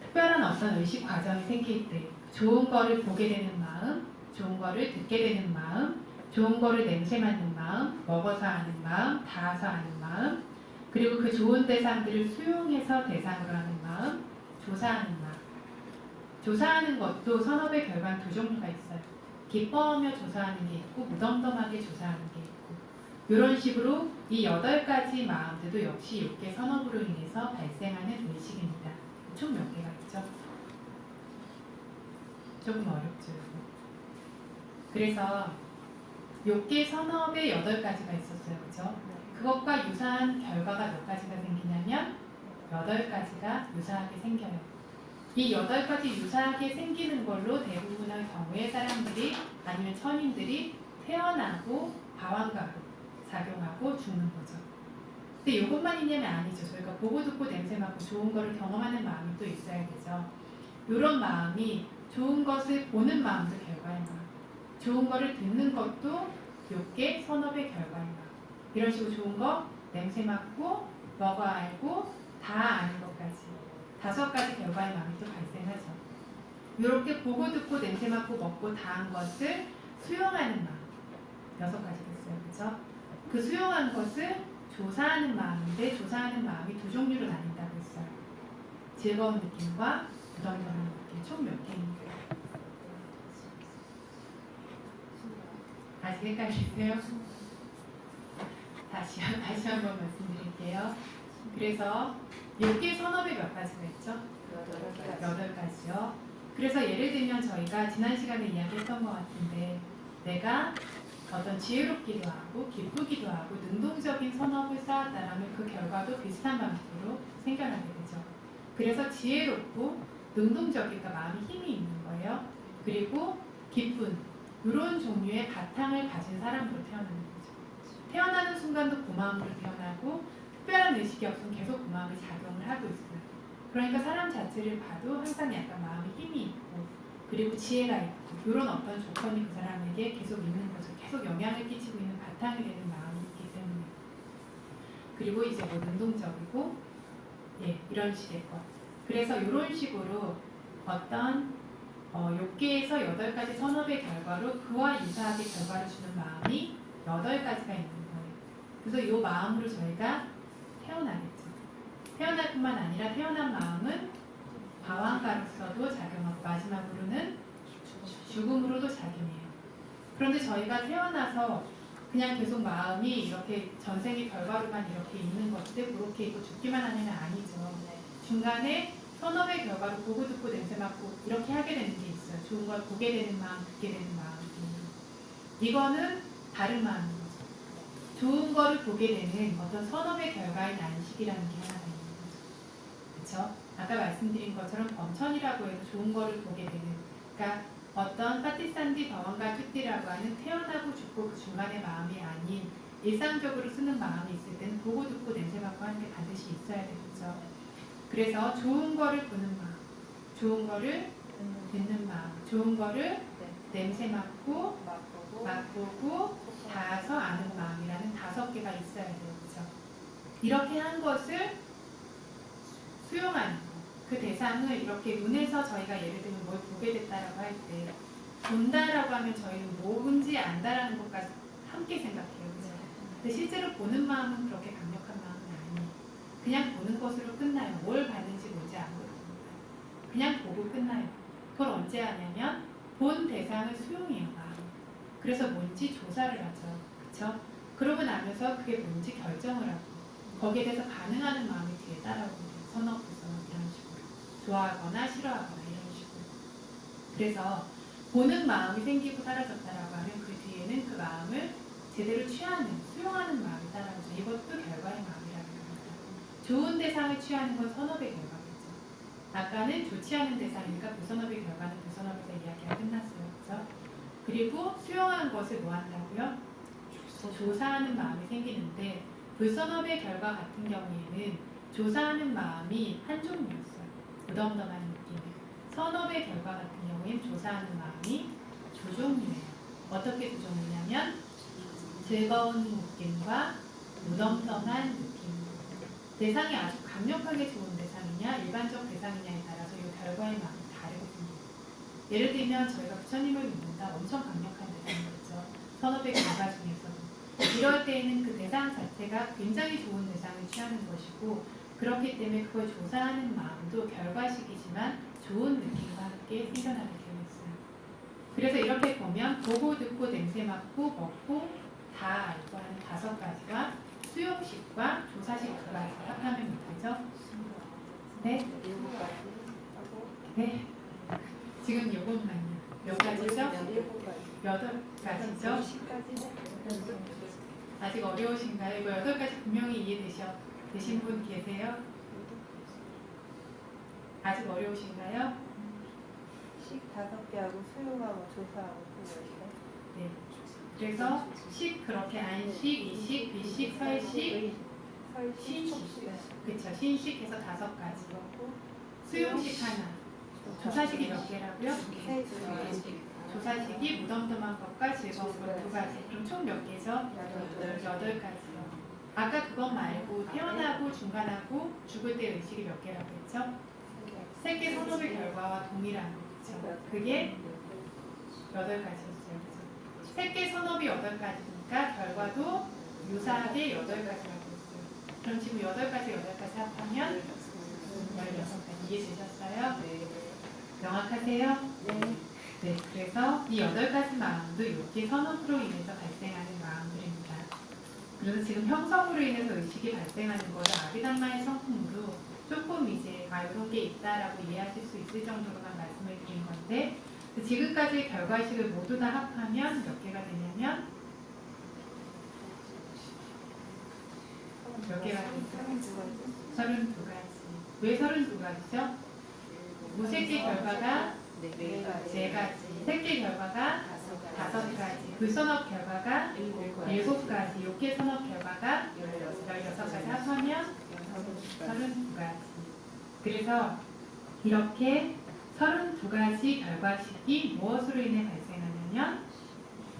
특별한 어떤 의식 과정이 생길 때 좋은 거를 보게 되는 마음, 좋은 거를 듣게 되는 마음, 좋은 거를 냄새 맡는 마음, 먹어서 아는 마음, 닿아서 아는 마음, 그리고 그 좋은 대상들을 수용해서 대상으로 하는 마음, 조사하는 마음. 조사하는 것도 선업의 결과는 두 종류가 있어요. 기뻐하며 조사하는 게 있고 무덤덤하게 조사하는 게 있고, 이런 식으로 이 8가지 마음들도 역시 6개 선업으로 인해서 발생하는 의식입니다. 총 몇 개가 있죠? 조금 어렵죠. 이거. 그래서 6개 선업에 8가지가 있었어요. 그죠? 그것과 유사한 결과가 몇 가지가 생기냐면 8가지가 유사하게 생겨요. 이 8가지 유사하게 생기는 걸로 대부분의 경우에 사람들이 아니면 천인들이 태어나고 방황가로 작용하고 죽는 거죠. 근데 이것만 있냐면 아니죠. 저희가 보고 듣고 냄새 맡고 좋은 거를 경험하는 마음이 또 있어야 되죠. 이런 마음이 좋은 것을 보는 마음도 결과의 마음, 좋은 거를 듣는 것도 6개 선업의 결과의 마음. 이런 식으로 좋은 거 냄새 맡고 먹어 알고 다 아는 것까지 5가지 결과의 마음이 또 발생하죠. 이렇게 보고 듣고 냄새 맡고 먹고 다 한 것을 수용하는 마음 6가지 됐어요. 그렇죠? 그 수용한 것을 조사하는 마음인데 조사하는 마음이 두 종류로 나뉜다고 했어요. 즐거운 느낌과 무덤덤한 느낌. 총 몇 개입니까? 아직 헷갈리세요? 다시 한번 말씀드릴게요. 그래서 6개 선업이 몇 가지가 있죠? 8가지요. 그래서 예를 들면 저희가 지난 시간에 이야기했던 것 같은데 내가 어떤 지혜롭기도 하고 기쁘기도 하고 능동적인 선업을 쌓았다라면 그 결과도 비슷한 방식으로 생겨나게 되죠. 그래서 지혜롭고 능동적이니까 마음이 힘이 있는 거예요. 그리고 기쁜 이런 종류의 바탕을 가진 사람으로 태어나는 거죠. 태어나는 순간도 그 마음으로 태어나고 특별한 의식이 없으면 계속 그 마음이 작용을 하고 있어요. 그러니까 사람 자체를 봐도 항상 약간 마음에 힘이 있고 그리고 지혜가 있고 이런 어떤 조건이 그 사람에게 계속 있는 거죠. 계속 영향을 끼치고 있는 바탕이 되는 마음이 있기 때문에. 그리고 이제 뭐 능동적이고 이런 식의 것. 그래서 이런 식으로 어떤 6개에서 8가지 선업의 결과로 그와 유사하게 결과를 주는 마음이 8가지가 있는 거예요. 그래서 이 마음으로 저희가 태어나겠죠. 태어날 뿐만 아니라 태어난 마음은 방황가로서도 작용하고 마지막으로는 죽음으로도 작용해요. 그런데 저희가 태어나서 그냥 계속 마음이 이렇게 전생의 결과로만 이렇게 있는 것들 그렇게 있고 죽기만 하는 건 아니죠. 중간에 선업의 결과로 보고 듣고 냄새 맡고 이렇게 하게 되는 게 있어요. 좋은 걸 보게 되는 마음, 듣게 되는 마음. 이거는 다른 마음인 거죠. 좋은 거를 보게 되는 어떤 선업의 결과인 안식이라는 게 하나가 있는 거죠. 그렇죠? 아까 말씀드린 것처럼 범천이라고 해서 좋은 거를 보게 되는, 그러니까 어떤 파티산디 방황가 뚜띠라고 하는 태어나고 죽고 그 중간의 마음이 아닌 일상적으로 쓰는 마음이 있을 때는 보고 듣고 냄새 맡고 하는 게 반드시 있어야 되겠죠. 그래서 좋은 거를 보는 마음, 좋은 거를 듣는 마음, 좋은 거를 냄새 맡고 맛보고 닿아서 아는 마음이라는 5개가 있어야 돼요. 그렇죠? 이렇게 한 것을 수용하는 거. 그 대상을 이렇게 눈에서 저희가 예를 들면 뭘 보게 됐다라고 할 때 본다라고 하면 저희는 뭔지 안다라는 것까지 함께 생각해요. 그렇죠? 근데 실제로 보는 마음은 그렇게 강력한 마음은 아니에요. 그냥 보는 것으로 끝나요. 뭘 봤는지 뭔지 아무것도 몰라요. 그냥 보고 끝나요. 그걸 언제 하냐면 본 대상을 수용해요. 마음. 그래서 뭔지 조사를 하죠. 그렇죠? 그러고 나면서 그게 뭔지 결정을 하고 거기에 대해서 반응하는 마음이 뒤에 따라오고 선업해서 이런 식으로 좋아하거나 싫어하거나 이런 식으로. 그래서 보는 마음이 생기고 사라졌다라고 하면 그 뒤에는 그 마음을 제대로 취하는, 수용하는 마음이 따라오죠. 이것도 결과의 마음이라는 겁니다. 좋은 대상을 취하는 건 선업의 결과겠죠. 아까는 좋지 않은 대상이니까 부선업의 결과는 부선업에서 이야기가 끝났어요. 그렇죠? 그리고 수용한 것을 뭐 한다고요? 조사하는 마음이 생기는데 불선업의 결과 같은 경우에는 조사하는 마음이 한 종류였어요. 무덤덤한 느낌. 선업의 결과 같은 경우에는 조사하는 마음이 두 종류예요. 어떻게 두 종류냐면 즐거운 느낌과 무덤덤한 느낌. 대상이 아주 강력하게 좋은 대상이냐 일반적 대상이냐에 따라서 이 결과의 마음이 다르거든요. 예를 들면 저희가 부처님을 믿는다. 엄청 강력한 대상이겠죠. 선업의 결과 중에서도. 이럴 때에는 그 대상 자체가 굉장히 좋은 대상을 취하는 것이고, 그렇기 때문에 그걸 조사하는 마음도 결과식이지만 좋은 느낌과 함께 생겨나게 되어 있어요. 그래서 이렇게 보면 보고 듣고 냄새 맡고 먹고 다 알고 하는 5가지와 수용식과 조사식 2가지 합하면 몇 가지죠? 네? 네. 지금 요것만요. 몇 가지죠? 8가지죠? 아직 어려우신가요? 이거 8가지 분명히 이해되신 분 계세요? 아직 어려우신가요? 식 5개하고 수용하고 조사하고 그거 네. 그래서 식 그렇게 안식, 이식, 비식, 설식, 신식. 그쵸. 신식 해서 5가지. 수용식 하나. 조사식이 몇 개라고요? 조사식이 무덤덤한 것과 즐거운 것 2가지. 그럼 총 몇 개죠? 8가지요. 아까 그것 말고 태어나고 중간하고 죽을 때 의식이 몇 개라고 했죠? 세계 선업의 결과와 동일한 거죠. 그게 8가지였어요. 그죠? 세계 선업이 8가지니까 결과도 유사하게 8가지라고 했어요. 그럼 지금 8가지 합하면 16가지. 이해되셨어요? 명확하세요? 네. 그래서 이 8가지 마음도 이렇게 선업으로 인해서 발생하는 마음들입니다. 그래서 지금 형성으로 인해서 의식이 발생하는 거를 아비담마의 성품으로 조금 이제 이런 게 있다라고 이해하실 수 있을 정도로만 말씀을 드린 건데, 지금까지 결과식을 모두 다 합하면 몇 개가 되냐면 몇 개가 되죠? 32가지. 왜 32가지죠? 무색계 결과가 4가지, 색계 결과가 5가지, 불선업 결과가 7가지, 욕계 선업 결과가 16가지 합하면 32가지. 그래서 이렇게 32가지 결과식이 무엇으로 인해 발생하냐면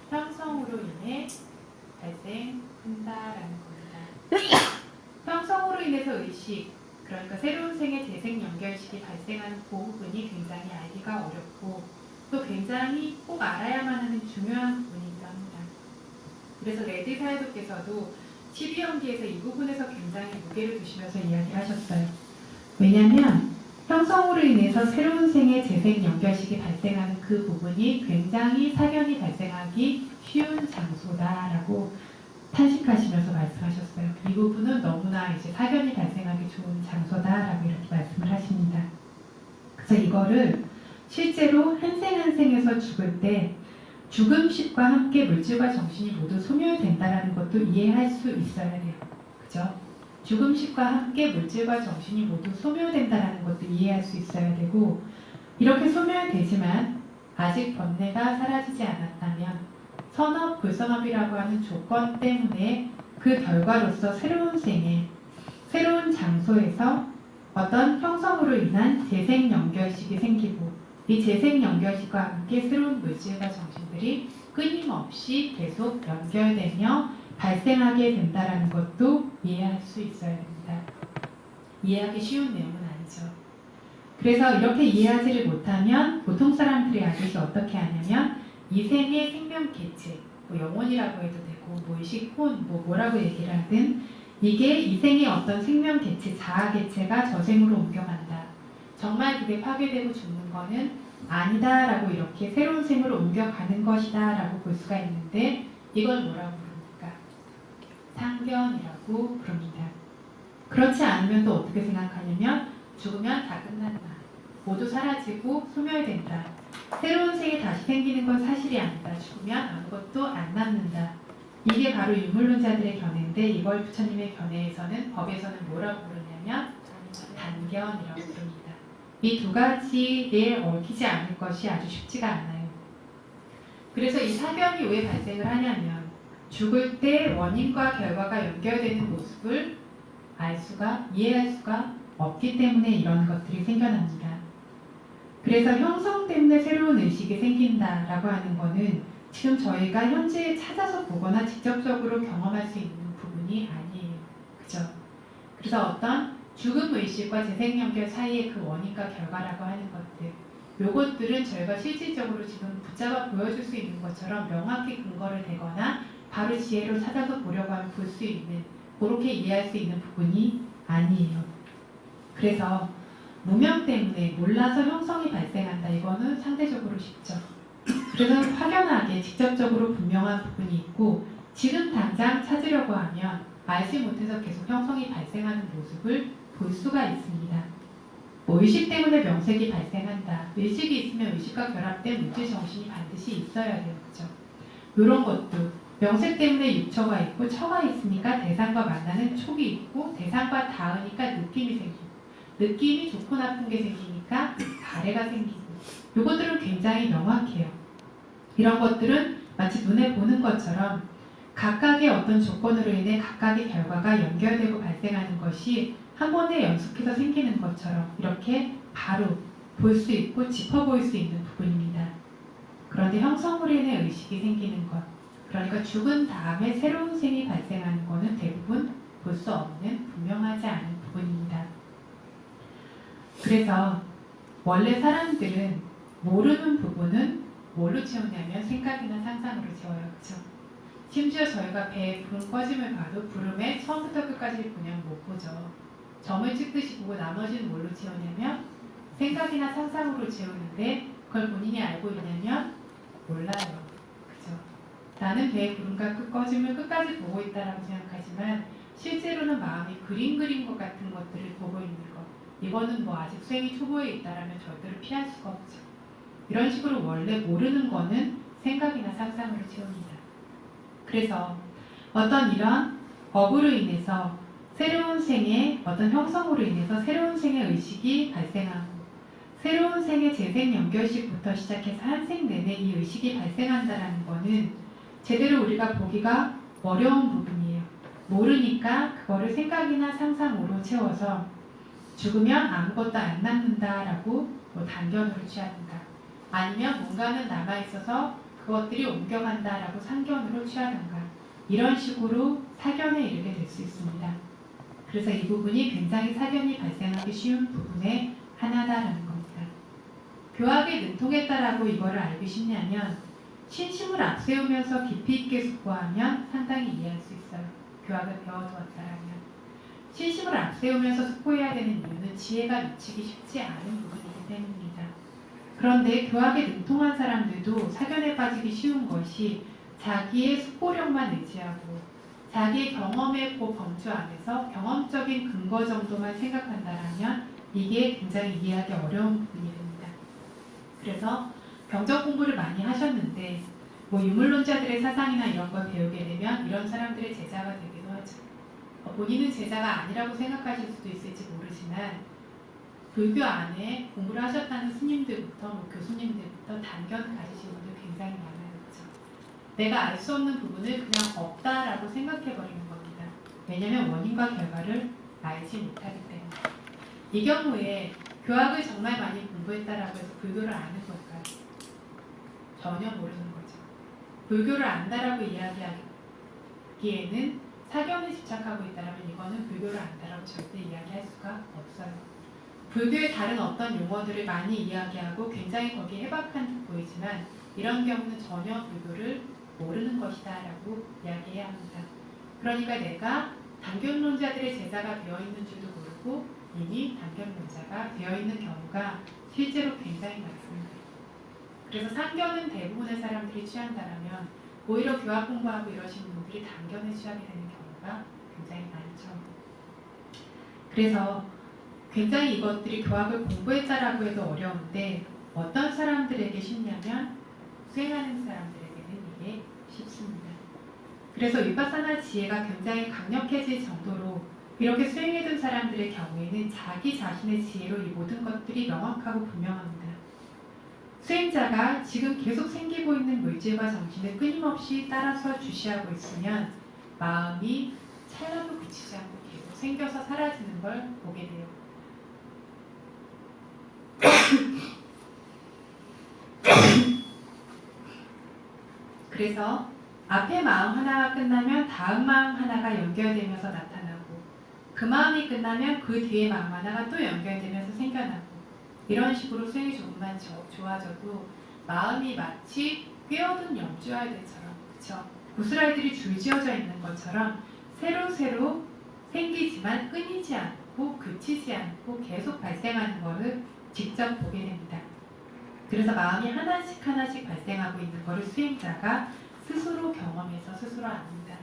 형성으로 인해 발생한다라는 겁니다. 형성으로 인해서 의식, 그러니까 새로운 생의 재생 연결식이 발생하는 그 부분이 굉장히 알기가 어렵고 또 굉장히 꼭 알아야만 하는 중요한 부분이기도 합니다. 그래서 레드 사회도께서도 12연기에서 이 부분에서 굉장히 무게를 두시면서 이야기를 하셨어요. 왜냐하면 형성으로 인해서 새로운 생의 재생 연결식이 발생하는 그 부분이 굉장히 사견이 발생하기 쉬운 장소다라고 탄식하시면서 말씀하셨어요. 이 부분은 너무나 이제 사견이 발생하기 좋은 장소다라고 이렇게 말씀을 하십니다. 그래서 이거를 실제로 한 생 한 생에서 죽을 때 죽음식과 함께 물질과 정신이 모두 소멸된다라는 것도 이해할 수 있어야 돼요. 그죠? 죽음식과 함께 물질과 정신이 모두 소멸된다라는 것도 이해할 수 있어야 되고, 이렇게 소멸되지만 아직 번뇌가 사라지지 않았다면 선업, 불선업이라고 하는 조건 때문에 그 결과로서 새로운 생에, 새로운 장소에서 어떤 형성으로 인한 재생 연결식이 생기고, 이 재생 연결식과 함께 새로운 물질과 정신들이 끊임없이 계속 연결되며 발생하게 된다는 것도 이해할 수 있어야 됩니다. 이해하기 쉬운 내용은 아니죠. 그래서 이렇게 이해하지를 못하면 보통 사람들이 아직이 어떻게 하냐면 이 생의 생명 개체, 뭐 영혼이라고 해도 되고 뭐 의식혼, 뭐라고 얘기를 하든 이게 이 생의 어떤 생명 개체, 자아 개체가 저생으로 옮겨간다. 정말 그게 파괴되고 죽는 거는 아니다라고 이렇게 새로운 생으로 옮겨가는 것이다라고 볼 수가 있는데, 이걸 뭐라고 부릅니까? 상견이라고 부릅니다. 그렇지 않으면 또 어떻게 생각하냐면 죽으면 다 끝난다. 모두 사라지고 소멸된다. 새로운 생이 다시 생기는 건 사실이 아니다. 죽으면 아무것도 안 남는다. 이게 바로 유물론자들의 견해인데, 이걸 부처님의 견해에서는, 법에서는 뭐라고 부르냐면 단견이라고 부릅니다. 이 2가지에 얽히지 않을 것이 아주 쉽지가 않아요. 그래서 이 사견이 왜 발생을 하냐면 죽을 때 원인과 결과가 연결되는 모습을 이해할 수가 없기 때문에 이런 것들이 생겨납니다. 그래서 형성 때문에 새로운 의식이 생긴다라고 하는 거는 지금 저희가 현재 찾아서 보거나 직접적으로 경험할 수 있는 부분이 아니에요. 그죠? 그래서 어떤 죽음 의식과 재생 연결 사이의 그 원인과 결과라고 하는 것들, 요것들은 저희가 실질적으로 지금 붙잡아 보여줄 수 있는 것처럼 명확히 근거를 대거나 바로 지혜로 찾아서 보려고 하면 볼 수 있는, 그렇게 이해할 수 있는 부분이 아니에요. 그래서 무명 때문에 몰라서 형성이 발생한다. 이거는 상대적으로 쉽죠. 그래서 확연하게 직접적으로 분명한 부분이 있고 지금 당장 찾으려고 하면 알지 못해서 계속 형성이 발생하는 모습을 볼 수가 있습니다. 뭐 의식 때문에 명색이 발생한다. 의식이 있으면 의식과 결합된 물질 정신이 반드시 있어야 돼요. 그렇죠? 이런 것도 명색 때문에 육처가 있고 처가 있으니까 대상과 만나는 촉이 있고 대상과 닿으니까 느낌이 생기고 느낌이 좋고 나쁜 게 생기니까 가래가 생기고 이것들은 굉장히 명확해요. 이런 것들은 마치 눈에 보는 것처럼 각각의 어떤 조건으로 인해 각각의 결과가 연결되고 발생하는 것이 한 번에 연속해서 생기는 것처럼 이렇게 바로 볼 수 있고 짚어볼 수 있는 부분입니다. 그런데 형성으로 인해 의식이 생기는 것, 그러니까 죽은 다음에 새로운 생이 발생하는 것은 대부분 볼 수 없는 분명하지 않은 부분입니다. 그래서 원래 사람들은 모르는 부분은 뭘로 채우냐면 생각이나 상상으로 채워요. 그렇죠? 심지어 저희가 배에 불 꺼짐을 봐도 구름에 처음부터 끝까지 그냥 못 보죠. 점을 찍듯이 보고 나머지는 뭘로 채우냐면 생각이나 상상으로 채우는데 그걸 본인이 알고 있냐면 몰라요. 그죠? 나는 배의 구름과 끝 꺼짐을 끝까지 보고 있다라고 생각하지만 실제로는 마음이 그림 그린 것 같은 것들을 보고 있는 것. 이거는 뭐 아직 수행이 초보에 있다라면 절대로 피할 수가 없죠. 이런 식으로 원래 모르는 거는 생각이나 상상으로 채웁니다. 그래서 어떤 이런 업으로 인해서 새로운 생의 어떤 형성으로 인해서 새로운 생의 의식이 발생하고 새로운 생의 재생 연결식부터 시작해서 한 생 내내 이 의식이 발생한다는 거는 제대로 우리가 보기가 어려운 부분이에요. 모르니까 그거를 생각이나 상상으로 채워서 죽으면 아무것도 안 남는다라고 뭐 단견으로 취하든가 아니면 뭔가는 남아있어서 그것들이 옮겨간다라고 상견으로 취하든가 이런 식으로 사견에 이르게 될 수 있습니다. 그래서 이 부분이 굉장히 사견이 발생하기 쉬운 부분의 하나다라는 겁니다. 교학에 능통했다라고 이거를 알기 쉽냐면 신심을 앞세우면서 깊이 있게 숙고하면 상당히 이해할 수 있어요. 교학을 배워두었다라면 신심을 앞세우면서 숙고해야 되는 이유는 지혜가 미치기 쉽지 않은 부분이기 때문입니다. 그런데 교학에 능통한 사람들도 사견에 빠지기 쉬운 것이 자기의 숙고력만 의지하고 자기의 경험의 범주 안에서 경험적인 근거 정도만 생각한다면 이게 굉장히 이해하기 어려운 부분이 됩니다. 그래서 경적 공부를 많이 하셨는데 뭐 유물론자들의 사상이나 이런 걸 배우게 되면 이런 사람들의 제자가 되기도 하죠. 본인은 제자가 아니라고 생각하실 수도 있을지 모르지만 불교 안에 공부를 하셨다는 스님들부터 뭐 교수님들부터 단견을 가지신 분들 굉장히 많아요. 그렇죠? 내가 알 수 없는 부분을 그냥 없다라고 생각해버리는 겁니다. 왜냐하면 원인과 결과를 알지 못하기 때문에. 이 경우에 교학을 정말 많이 공부했다라고 해서 불교를 아는 걸까요? 전혀 모르는 거죠. 불교를 안다라고 이야기하기에는 사견에 집착하고 있다면 이거는 불교를 안다라고 절대 이야기할 수가 없어요. 불교의 다른 어떤 용어들을 많이 이야기하고 굉장히 거기에 해박한 듯 보이지만 이런 경우는 전혀 불교를 모르는 것이다 라고 이야기해야 합니다. 그러니까 내가 단견론자들의 제자가 되어있는 줄도 모르고 이미 단견론자가 되어있는 경우가 실제로 굉장히 많습니다. 그래서 상견은 대부분의 사람들이 취한다면 오히려 교학 공부하고 이러시는 분들이 단견에 취하게 되는 경우가 굉장히 많죠. 그래서 굉장히 이것들이 교학을 공부했다라고 해도 어려운데 어떤 사람들에게 쉽냐면 수행하는 사람들에게는 이게 쉽습니다. 그래서 위파사나 지혜가 굉장히 강력해질 정도로 이렇게 수행해둔 사람들의 경우에는 자기 자신의 지혜로 이 모든 것들이 명확하고 분명합니다. 수행자가 지금 계속 생기고 있는 물질과 정신을 끊임없이 따라서 주시하고 있으면 마음이 찰나도 그치지 않고 계속 생겨서 사라지는 걸 보게 돼요. 그래서 앞에 마음 하나가 끝나면 다음 마음 하나가 연결되면서 나타나고 그 마음이 끝나면 그 뒤에 마음 하나가 또 연결되면서 생겨나고 이런 식으로 수행이 조금만 좋아져도 마음이 마치 꿰어둔 염주알들처럼, 그쵸? 구슬알들이 줄지어져 있는 것처럼 새로 생기지만 끊이지 않고 그치지 않고 계속 발생하는 것을 직접 보게 됩니다. 그래서 마음이 하나씩 발생하고 있는 것을 수행자가 스스로 경험해서 스스로 압니다.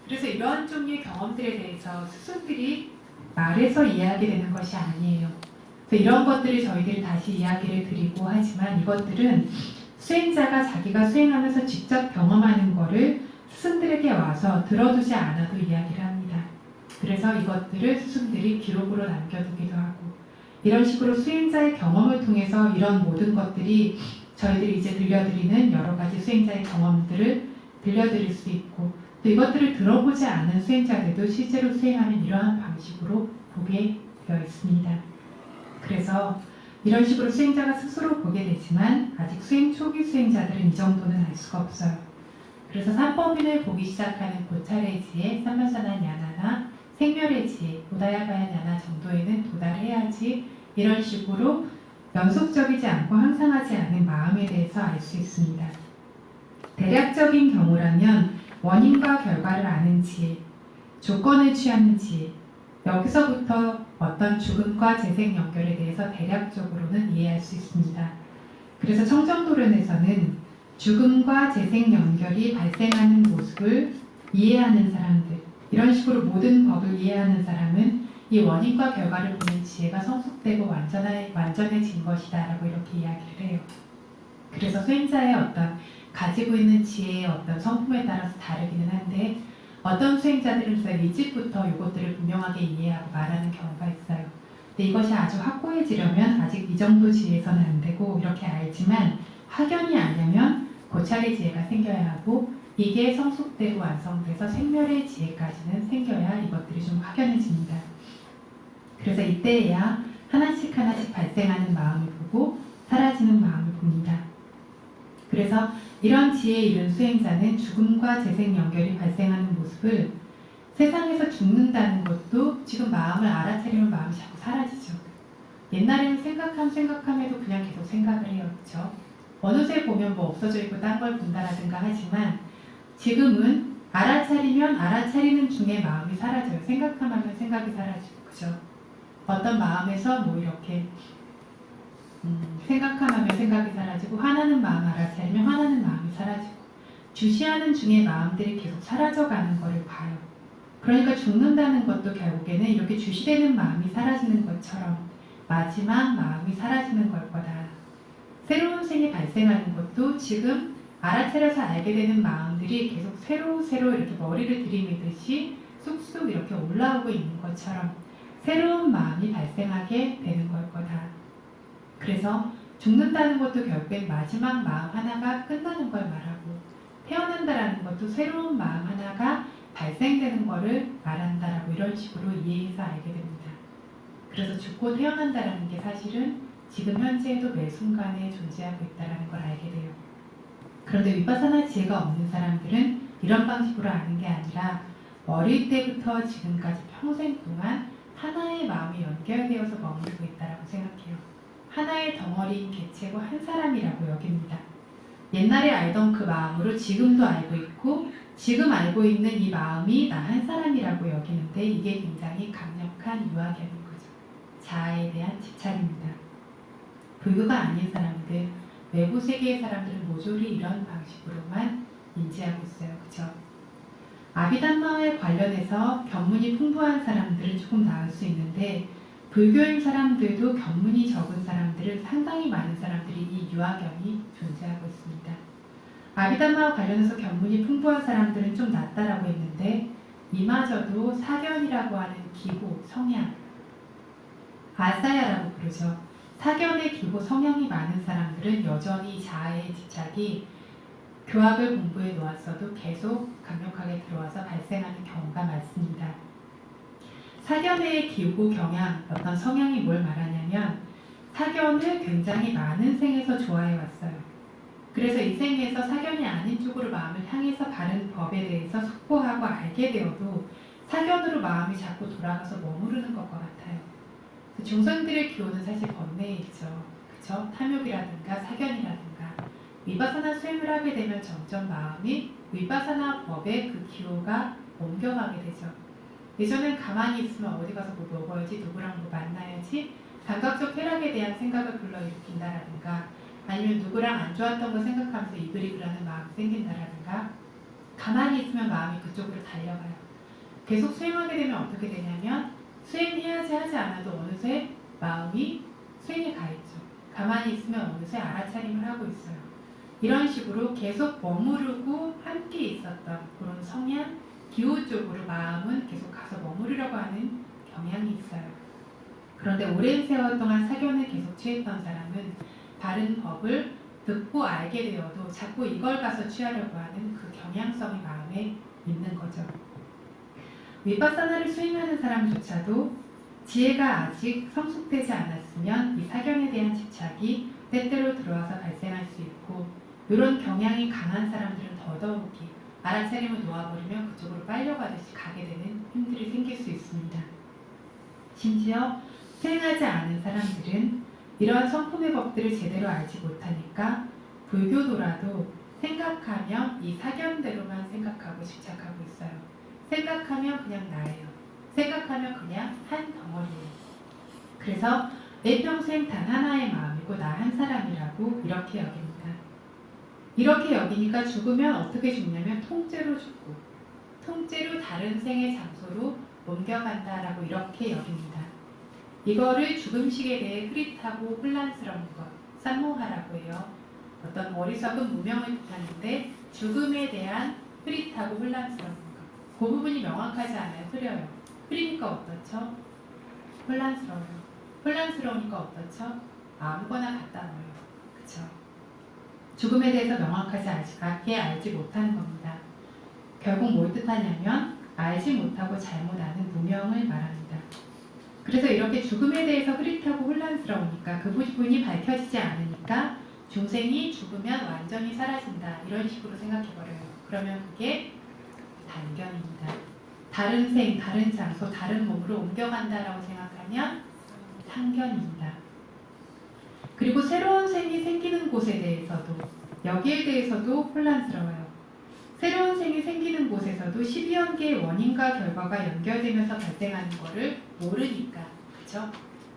그래서 이러한 종류의 경험들에 대해서 스승들이 말해서 이해하게 되는 것이 아니에요. 그래서 이런 것들을 저희들이 다시 이야기를 드리고 하지만 이것들은 수행자가 자기가 수행하면서 직접 경험하는 것을 스승들에게 와서 들어두지 않아도 이야기를 합니다. 그래서 이것들을 스승들이 기록으로 남겨두기도 하고 이런 식으로 수행자의 경험을 통해서 이런 모든 것들이 저희들이 이제 들려드리는 여러 가지 수행자의 경험들을 들려드릴 수 있고 또 이것들을 들어보지 않은 수행자들도 실제로 수행하는 이러한 방식으로 보게 되어 있습니다. 그래서 이런 식으로 수행자가 스스로 보게 되지만 아직 수행 초기 수행자들은 이 정도는 알 수가 없어요. 그래서 삼법인을 보기 시작하는 고찰의 지혜, 삼면산한 야나나 생멸의 지혜, 오다야바야 야나 정도에는 도달해야지 이런 식으로 연속적이지 않고 항상하지 않은 마음에 대해서 알 수 있습니다. 대략적인 경우라면 원인과 결과를 아는 지혜, 조건을 취하는 지혜, 여기서부터 어떤 죽음과 재생 연결에 대해서 대략적으로는 이해할 수 있습니다. 그래서 청정도론에서는 죽음과 재생 연결이 발생하는 모습을 이해하는 사람들, 이런 식으로 모든 법을 이해하는 사람은 이 원인과 결과를 보는 지혜가 성숙되고 완전해진 것이다 라고 이렇게 이야기를 해요. 그래서 수행자의 어떤 가지고 있는 지혜의 어떤 성품에 따라서 다르기는 한데 어떤 수행자들은 일찍부터 이것들을 분명하게 이해하고 말하는 경우가 있어요. 근데 이것이 아주 확고해지려면 아직 이 정도 지혜에서는 안 되고 이렇게 알지만 확연히 알려면 고찰의 지혜가 생겨야 하고 이게 성숙되고 완성돼서 생멸의 지혜까지는 생겨야 이것들이 좀 확연해집니다. 그래서 이때에야 하나씩 발생하는 마음을 보고 사라지는 마음을 봅니다. 그래서 이런 지혜에 이른 수행자는 죽음과 재생 연결이 발생하는 모습을 세상에서 죽는다는 것도 지금 마음을 알아차리면 마음이 자꾸 사라지죠. 옛날에는 생각함에도 그냥 계속 생각을 해요. 그렇죠? 어느새 보면 뭐 없어져 있고 딴 걸 본다라든가 하지만 지금은 알아차리면 알아차리는 중에 마음이 사라져요. 생각하면 생각이 사라지고 그죠? 어떤 마음에서 뭐 이렇게 생각하면 생각이 사라지고 화나는 마음 알아차리면 화나는 마음이 사라지고 주시하는 중에 마음들이 계속 사라져가는 것을 봐요. 그러니까 죽는다는 것도 결국에는 이렇게 주시되는 마음이 사라지는 것처럼 마지막 마음이 사라지는 걸 거다. 새로운 생이 발생하는 것도 지금 알아차려서 알게 되는 마음들이 계속 새로 이렇게 머리를 들이미듯이 쑥쑥 이렇게 올라오고 있는 것처럼 새로운 마음이 발생하게 되는 걸 거다. 그래서 죽는다는 것도 결국엔 마지막 마음 하나가 끝나는 걸 말하고 태어난다라는 것도 새로운 마음 하나가 발생되는 것을 말한다라고 이런 식으로 이해해서 알게 됩니다. 그래서 죽고 태어난다라는 게 사실은 지금 현재에도 매 순간에 존재하고 있다는 걸 알게 돼요. 그런데 위파사나 지혜가 없는 사람들은 이런 방식으로 아는 게 아니라 어릴 때부터 지금까지 평생 동안 하나의 마음이 연결되어서 머무르고 있다고 생각해요. 하나의 덩어리인 개체고 한 사람이라고 여깁니다. 옛날에 알던 그 마음으로 지금도 알고 있고 지금 알고 있는 이 마음이 나 한 사람이라고 여기는데 이게 굉장히 강력한 유아견인 거죠. 자아에 대한 집착입니다. 불교가 아닌 사람들, 외부 세계의 사람들은 모조리 이런 방식으로만 인지하고 있어요. 그죠? 아비담마에 관련해서 견문이 풍부한 사람들은 조금 나을 수 있는데 불교인 사람들도 견문이 적은 사람들은 상당히 많은 사람들이 이 유아견이 존재하고 있습니다. 아비담마와 관련해서 견문이 풍부한 사람들은 좀 낫다라고 했는데 이마저도 사견이라고 하는 기호, 성향, 아사야라고 부르죠. 사견의 기호, 성향이 많은 사람들은 여전히 자아의 집착이 교학을 공부해 놓았어도 계속 강력하게 들어와서 발생하는 경우가 많습니다. 사견의 기호, 경향, 어떤 성향이 뭘 말하냐면 사견을 굉장히 많은 생에서 좋아해 왔어요. 그래서 이 생에서 사견이 아닌 쪽으로 마음을 향해서 바른 법에 대해서 숙고하고 알게 되어도 사견으로 마음이 자꾸 돌아가서 머무르는 것과 같아요. 중생들의 기호는 사실 번뇌에 있죠. 그쵸? 탐욕이라든가 사견이라든가 위바사나 수행을 하게 되면 점점 마음이 위바사나 법의 그 기호가 옮겨가게 되죠. 예전엔 가만히 있으면 어디 가서 뭐 먹어야지, 누구랑 뭐 만나야지, 감각적 쾌락에 대한 생각을 불러일으킨다라든가, 아니면 누구랑 안 좋았던 거 생각하면서 이글이글하는 마음이 생긴다라든가, 가만히 있으면 마음이 그쪽으로 달려가요. 계속 수행하게 되면 어떻게 되냐면 수행해야지 하지 않아도 어느새 마음이 수행에 가 있죠. 가만히 있으면 어느새 알아차림을 하고 있어요. 이런 식으로 계속 머무르고 함께 있었던 그런 성향, 기호 쪽으로 마음은 계속 가서 머무르려고 하는 경향이 있어요. 그런데 오랜 세월 동안 사견에 계속 취했던 사람은 바른 법을 듣고 알게 되어도 자꾸 이걸 가서 취하려고 하는 그 경향성이 마음에 있는 거죠. 위파사나를 수행하는 사람조차도 지혜가 아직 성숙되지 않았으면 이 사견에 대한 집착이 때때로 들어와서 발생할 수 있고, 이런 경향이 강한 사람들은 더더욱이 알아차림을 놓아버리면 그쪽으로 빨려가듯이 가게 되는 힘들이 생길 수 있습니다. 심지어 수행하지 않은 사람들은 이러한 성품의 법들을 제대로 알지 못하니까 불교도라도 생각하면 이 사견대로만 생각하고 집착하고 있어요. 생각하면 그냥 나예요. 생각하면 그냥 한 덩어리예요. 그래서 내 평생 단 하나의 마음이고 나 한 사람이라고 이렇게 여깁니다. 이렇게 여기니까 죽으면 어떻게 죽냐면 통째로 죽고, 통째로 다른 생의 장소로 옮겨간다라고 이렇게 여깁니다. 이거를 죽음식에 대해 흐릿하고 혼란스러운 것, 쌈모하라고 해요. 어떤 어리석은 무명을 뜻하는데 죽음에 대한 흐릿하고 혼란스러운 것. 그 부분이 명확하지 않아요. 흐려요. 흐리니까 어떻죠? 혼란스러워요. 혼란스러우니까 어떻죠? 아무거나 갖다 넣어요. 그쵸? 죽음에 대해서 명확하지 알지 못하는 겁니다. 결국 뭘 뜻하냐면 알지 못하고 잘못 아는 무명을 말합니다. 그래서 이렇게 죽음에 대해서 흐릿하고 혼란스러우니까 그 부분이 밝혀지지 않으니까 중생이 죽으면 완전히 사라진다 이런 식으로 생각해버려요. 그러면 그게 단견입니다. 다른 생, 다른 장소, 다른 몸으로 옮겨간다라고 생각하면 상견입니다. 그리고 새로운 생이 생기는 곳에 대해서도, 여기에 대해서도 혼란스러워요. 새로운 생이 생기는 곳에서도 12연계의 원인과 결과가 연결되면서 발생하는 것을 모르니까, 그쵸?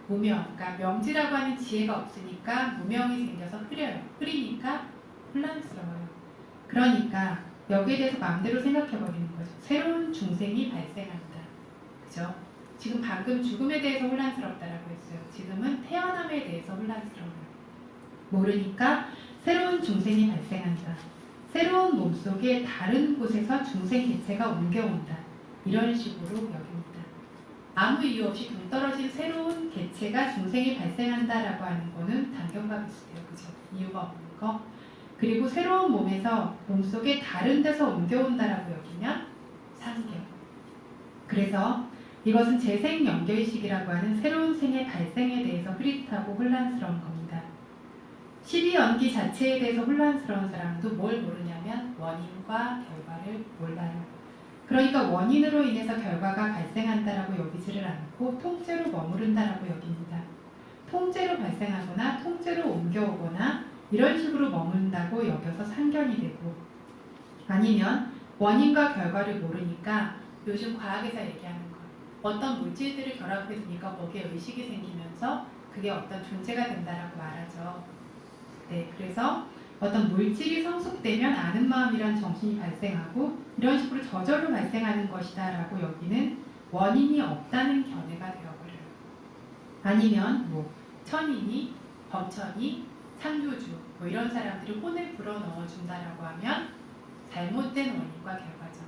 무명, 그러니까 명지라고 하는 지혜가 없으니까 무명이 생겨서 흐려요. 흐리니까 혼란스러워요. 그러니까 여기에 대해서 마음대로 생각해버리는 거죠. 새로운 중생이 발생한다. 그죠? 지금 방금 죽음에 대해서 혼란스럽다라고 했어요. 지금은 태어남에 대해서 혼란스러워요. 모르니까 새로운 중생이 발생한다. 새로운 몸속에 다른 곳에서 중생 개체가 옮겨온다. 이런 식으로 여깁니다. 아무 이유 없이 동떨어진 새로운 개체가 중생이 발생한다라고 하는 거는 단견과 비슷해요. 그죠? 이유가 없는 거. 그리고 새로운 몸에서 몸속에 다른 데서 옮겨온다라고 여기면 상견. 그래서 이것은 재생연결식이라고 하는 새로운 생의 발생에 대해서 흐릿하고 혼란스러운 겁니다. 12연기 자체에 대해서 혼란스러운 사람도 뭘 모르냐면 원인과 결과를 몰라요. 그러니까 원인으로 인해서 결과가 발생한다라고 여기지를 않고 통째로 머무른다라고 여깁니다. 통째로 발생하거나 통째로 옮겨오거나 이런 식으로 머문다고 여겨서 상견이 되고, 아니면 원인과 결과를 모르니까 요즘 과학에서 얘기하는 것, 어떤 물질들을 결합해 두니까 거기에 의식이 생기면서 그게 어떤 존재가 된다라고 말하죠. 네, 그래서 어떤 물질이 성숙되면 아는 마음이란 정신이 발생하고 이런 식으로 저절로 발생하는 것이다 라고 여기는 원인이 없다는 견해가 되어버려요. 아니면 뭐 천인이, 범천이, 창조주 뭐 이런 사람들이 혼을 불어넣어준다라고 하면 잘못된 원인과 결과죠.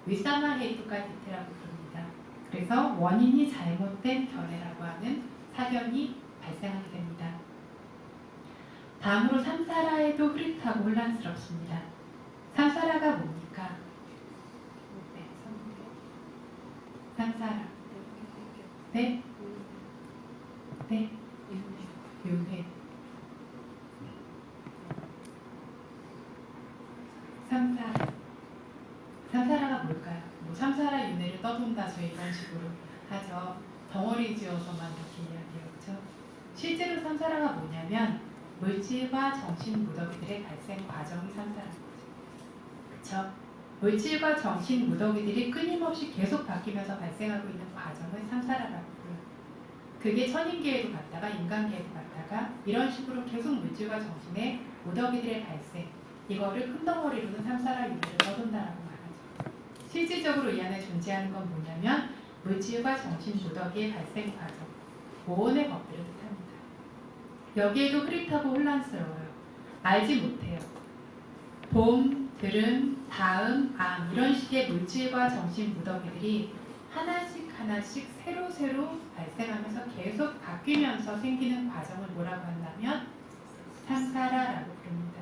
위사마 헤이투카 디테라고 부릅니다. 그래서 원인이 잘못된 견해라고 하는 사견이 발생하게 됩니다. 다음으로 삼사라에도 흐릿하고 혼란스럽습니다. 삼사라가 뭡니까? 네, 삼사라. 네? 네? 윤회. 삼사라. 삼사라가 뭘까요? 뭐 삼사라 윤회를 떠돈다 저희 이런 식으로 하죠. 덩어리 지어서만 이렇게 이야기해요. 그렇죠? 실제로 삼사라가 뭐냐면 물질과 정신 무더기들의 발생 과정이 삼사라는 거죠. 그렇죠? 물질과 정신 무더기들이 끊임없이 계속 바뀌면서 발생하고 있는 과정을 삼사라라고 해요. 그게 천인계에도 갔다가 인간계에도 갔다가 이런 식으로 계속 물질과 정신의 무더기들의 발생, 이거를 큰 덩어리로는 삼사라 유래를 떠돈다라고 말하죠. 실질적으로 이 안에 존재하는 건 뭐냐면 물질과 정신 무더기의 발생 과정, 모온의 법들을 뜻합니다. 여기에도 흐릿하고 혼란스러워요. 알지 못해요. 봄, 들음, 다음, 암 이런 식의 물질과 정신 무더기들이 하나씩 새로 발생하면서 계속 바뀌면서 생기는 과정을 뭐라고 한다면 삼사라라고 부릅니다.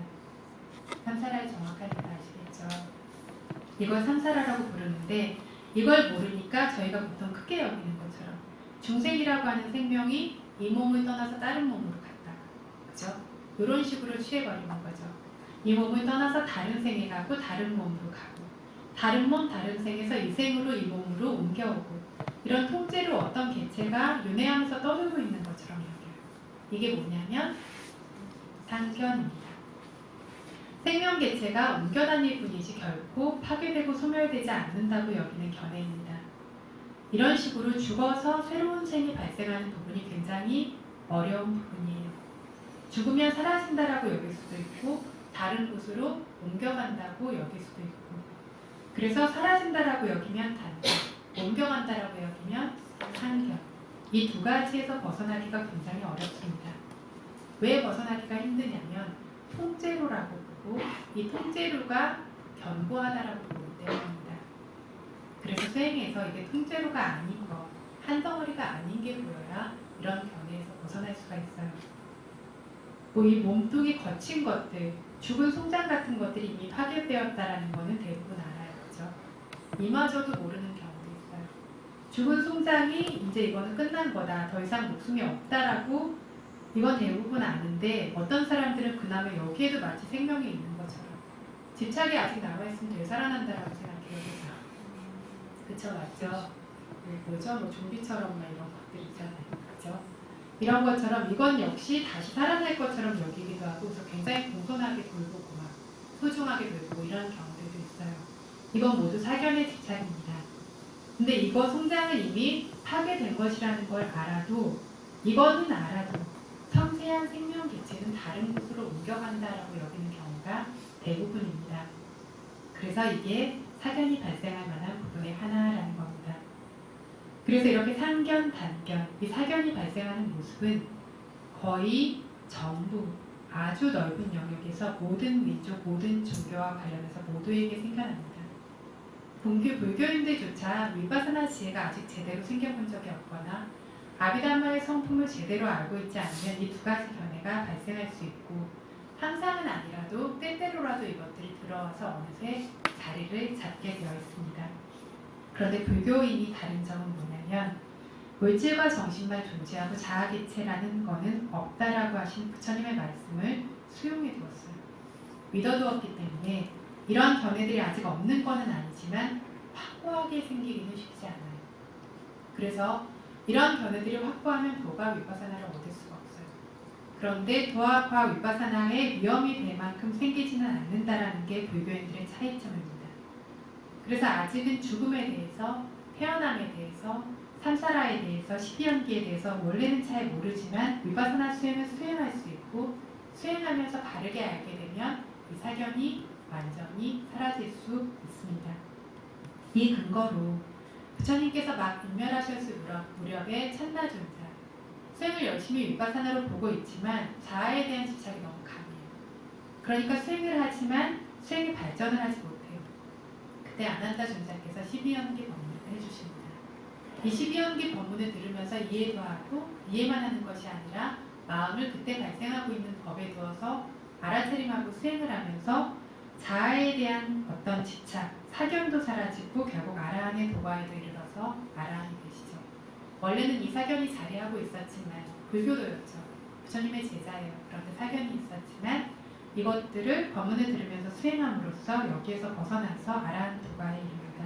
삼사라의 정확한 뜻 아시겠죠? 이걸 삼사라라고 부르는데 이걸 모르니까 저희가 보통 크게 여기는 것처럼 중생이라고 하는 생명이 이 몸을 떠나서 다른 몸으로 갔다가 그죠? 이런 식으로 취해버리는 거죠. 이 몸을 떠나서 다른 생에 가고 다른 몸으로 가고 다른 몸 다른 생에서 이 생으로 이 몸으로 옮겨오고 이런 통째로 어떤 개체가 윤회하면서 떠돌고 있는 것처럼 여겨요. 이게 뭐냐면 상견입니다. 생명 개체가 옮겨다닐 뿐이지 결코 파괴되고 소멸되지 않는다고 여기는 견해입니다. 이런 식으로 죽어서 새로운 생이 발생하는 부분이 굉장히 어려운 부분이에요. 죽으면 사라진다라고 여길 수도 있고 다른 곳으로 옮겨간다고 여길 수도 있고 그래서 사라진다라고 여기면 단견, 옮겨간다라고 여기면 상견 이 두 가지에서 벗어나기가 굉장히 어렵습니다. 왜 벗어나기가 힘드냐면 통째로라고 보고 이 통째로가 견고하다라고 보기 때문입니다. 그래서 수행에서 이게 통째로가 아닌 거, 한 덩어리가 아닌 게 보여야 이런 견해에서 벗어날 수가 있어요. 뭐 이 몸뚱이 거친 것들, 죽은 송장 같은 것들이 이미 파괴되었다라는 거는 대부분 알아요. 그렇죠? 이마저도 모르는 경우도 있어요. 죽은 송장이 이제 이거는 끝난 거다. 더 이상 목숨이 없다라고 이건 대부분 아는데 어떤 사람들은 그나마 여기에도 마치 생명이 있는 것처럼 집착이 아직 남아있으면 되살아난다라고 생각해요. 그쵸? 맞죠? 뭐죠? 뭐 좀비처럼 막 이런 것들 있잖아요. 그죠? 이런 것처럼 이건 역시 다시 살아날 것처럼 여기기도 하고 그래서 굉장히 공손하게 돌보고 막 소중하게 돌보고 이런 경우들도 있어요. 이건 모두 사견의 집착입니다. 근데 이거 송장은 이미 파괴된 것이라는 걸 알아도 이거는 알아도 섬세한 생명 개체는 다른 곳으로 옮겨간다라고 여기는 경우가 대부분입니다. 그래서 이게 사견이 발생할 만한 부분의 하나라는 겁니다. 그래서 이렇게 상견, 단견, 이 사견이 발생하는 모습은 거의 전부 아주 넓은 영역에서 모든 민족, 모든 종교와 관련해서 모두에게 생겨납니다. 본교 불교인들조차 위파사나 지혜가 아직 제대로 생겨본 적이 없거나 아비담마의 성품을 제대로 알고 있지 않으면 이 두 가지 견해가 발생할 수 있고 항상은 아니라도 때때로라도 이것들이 들어와서 어느새 자리를 잡게 되어 있습니다. 그런데 불교인이 다른 점은 뭐냐면 물질과 정신만 존재하고 자아개체라는 것은 없다라고 하신 부처님의 말씀을 수용해 두었어요. 믿어두었기 때문에 이런 견해들이 아직 없는 것은 아니지만 확고하게 생기기는 쉽지 않아요. 그래서 이런 견해들이 확고하면 도가 위파사나를 얻을 수가 없어요. 그런데 도와 위파사나의 위험이 될 만큼 생기지는 않는다라는 게 불교인들의 차이점입니다. 그래서 아직은 죽음에 대해서, 태어남에 대해서, 삼사라에 대해서, 12연기에 대해서 원래는 잘 모르지만 위파사나 수행을 수행할 수 있고 수행하면서 바르게 알게 되면 이 사견이 완전히 사라질 수 있습니다. 이 근거로 부처님께서 막 인멸하셨을 무렵에 찬나존자 수행을 열심히 위파사나로 보고 있지만 자아에 대한 집착이 너무 강해요. 그러니까 수행을 하지만 수행이 발전을 하지 못해요. 그때 아난다 존자께서 12연기 법문을 해주십니다. 이 12연기 법문을 들으면서 이해도 하고 이해만 하는 것이 아니라 마음을 그때 발생하고 있는 법에 두어서 알아차림하고 수행을 하면서 자아에 대한 어떤 집착, 사견도 사라지고 결국 아라한의 도가에도 이르러서 아라한이 되시죠. 원래는 이 사견이 자리하고 있었지만 불교도였죠. 부처님의 제자예요. 그런데 사견이 있었지만 이것들을 법문을 들으면서 수행함으로써 여기에서 벗어나서 아라한 도가에 이릅니다.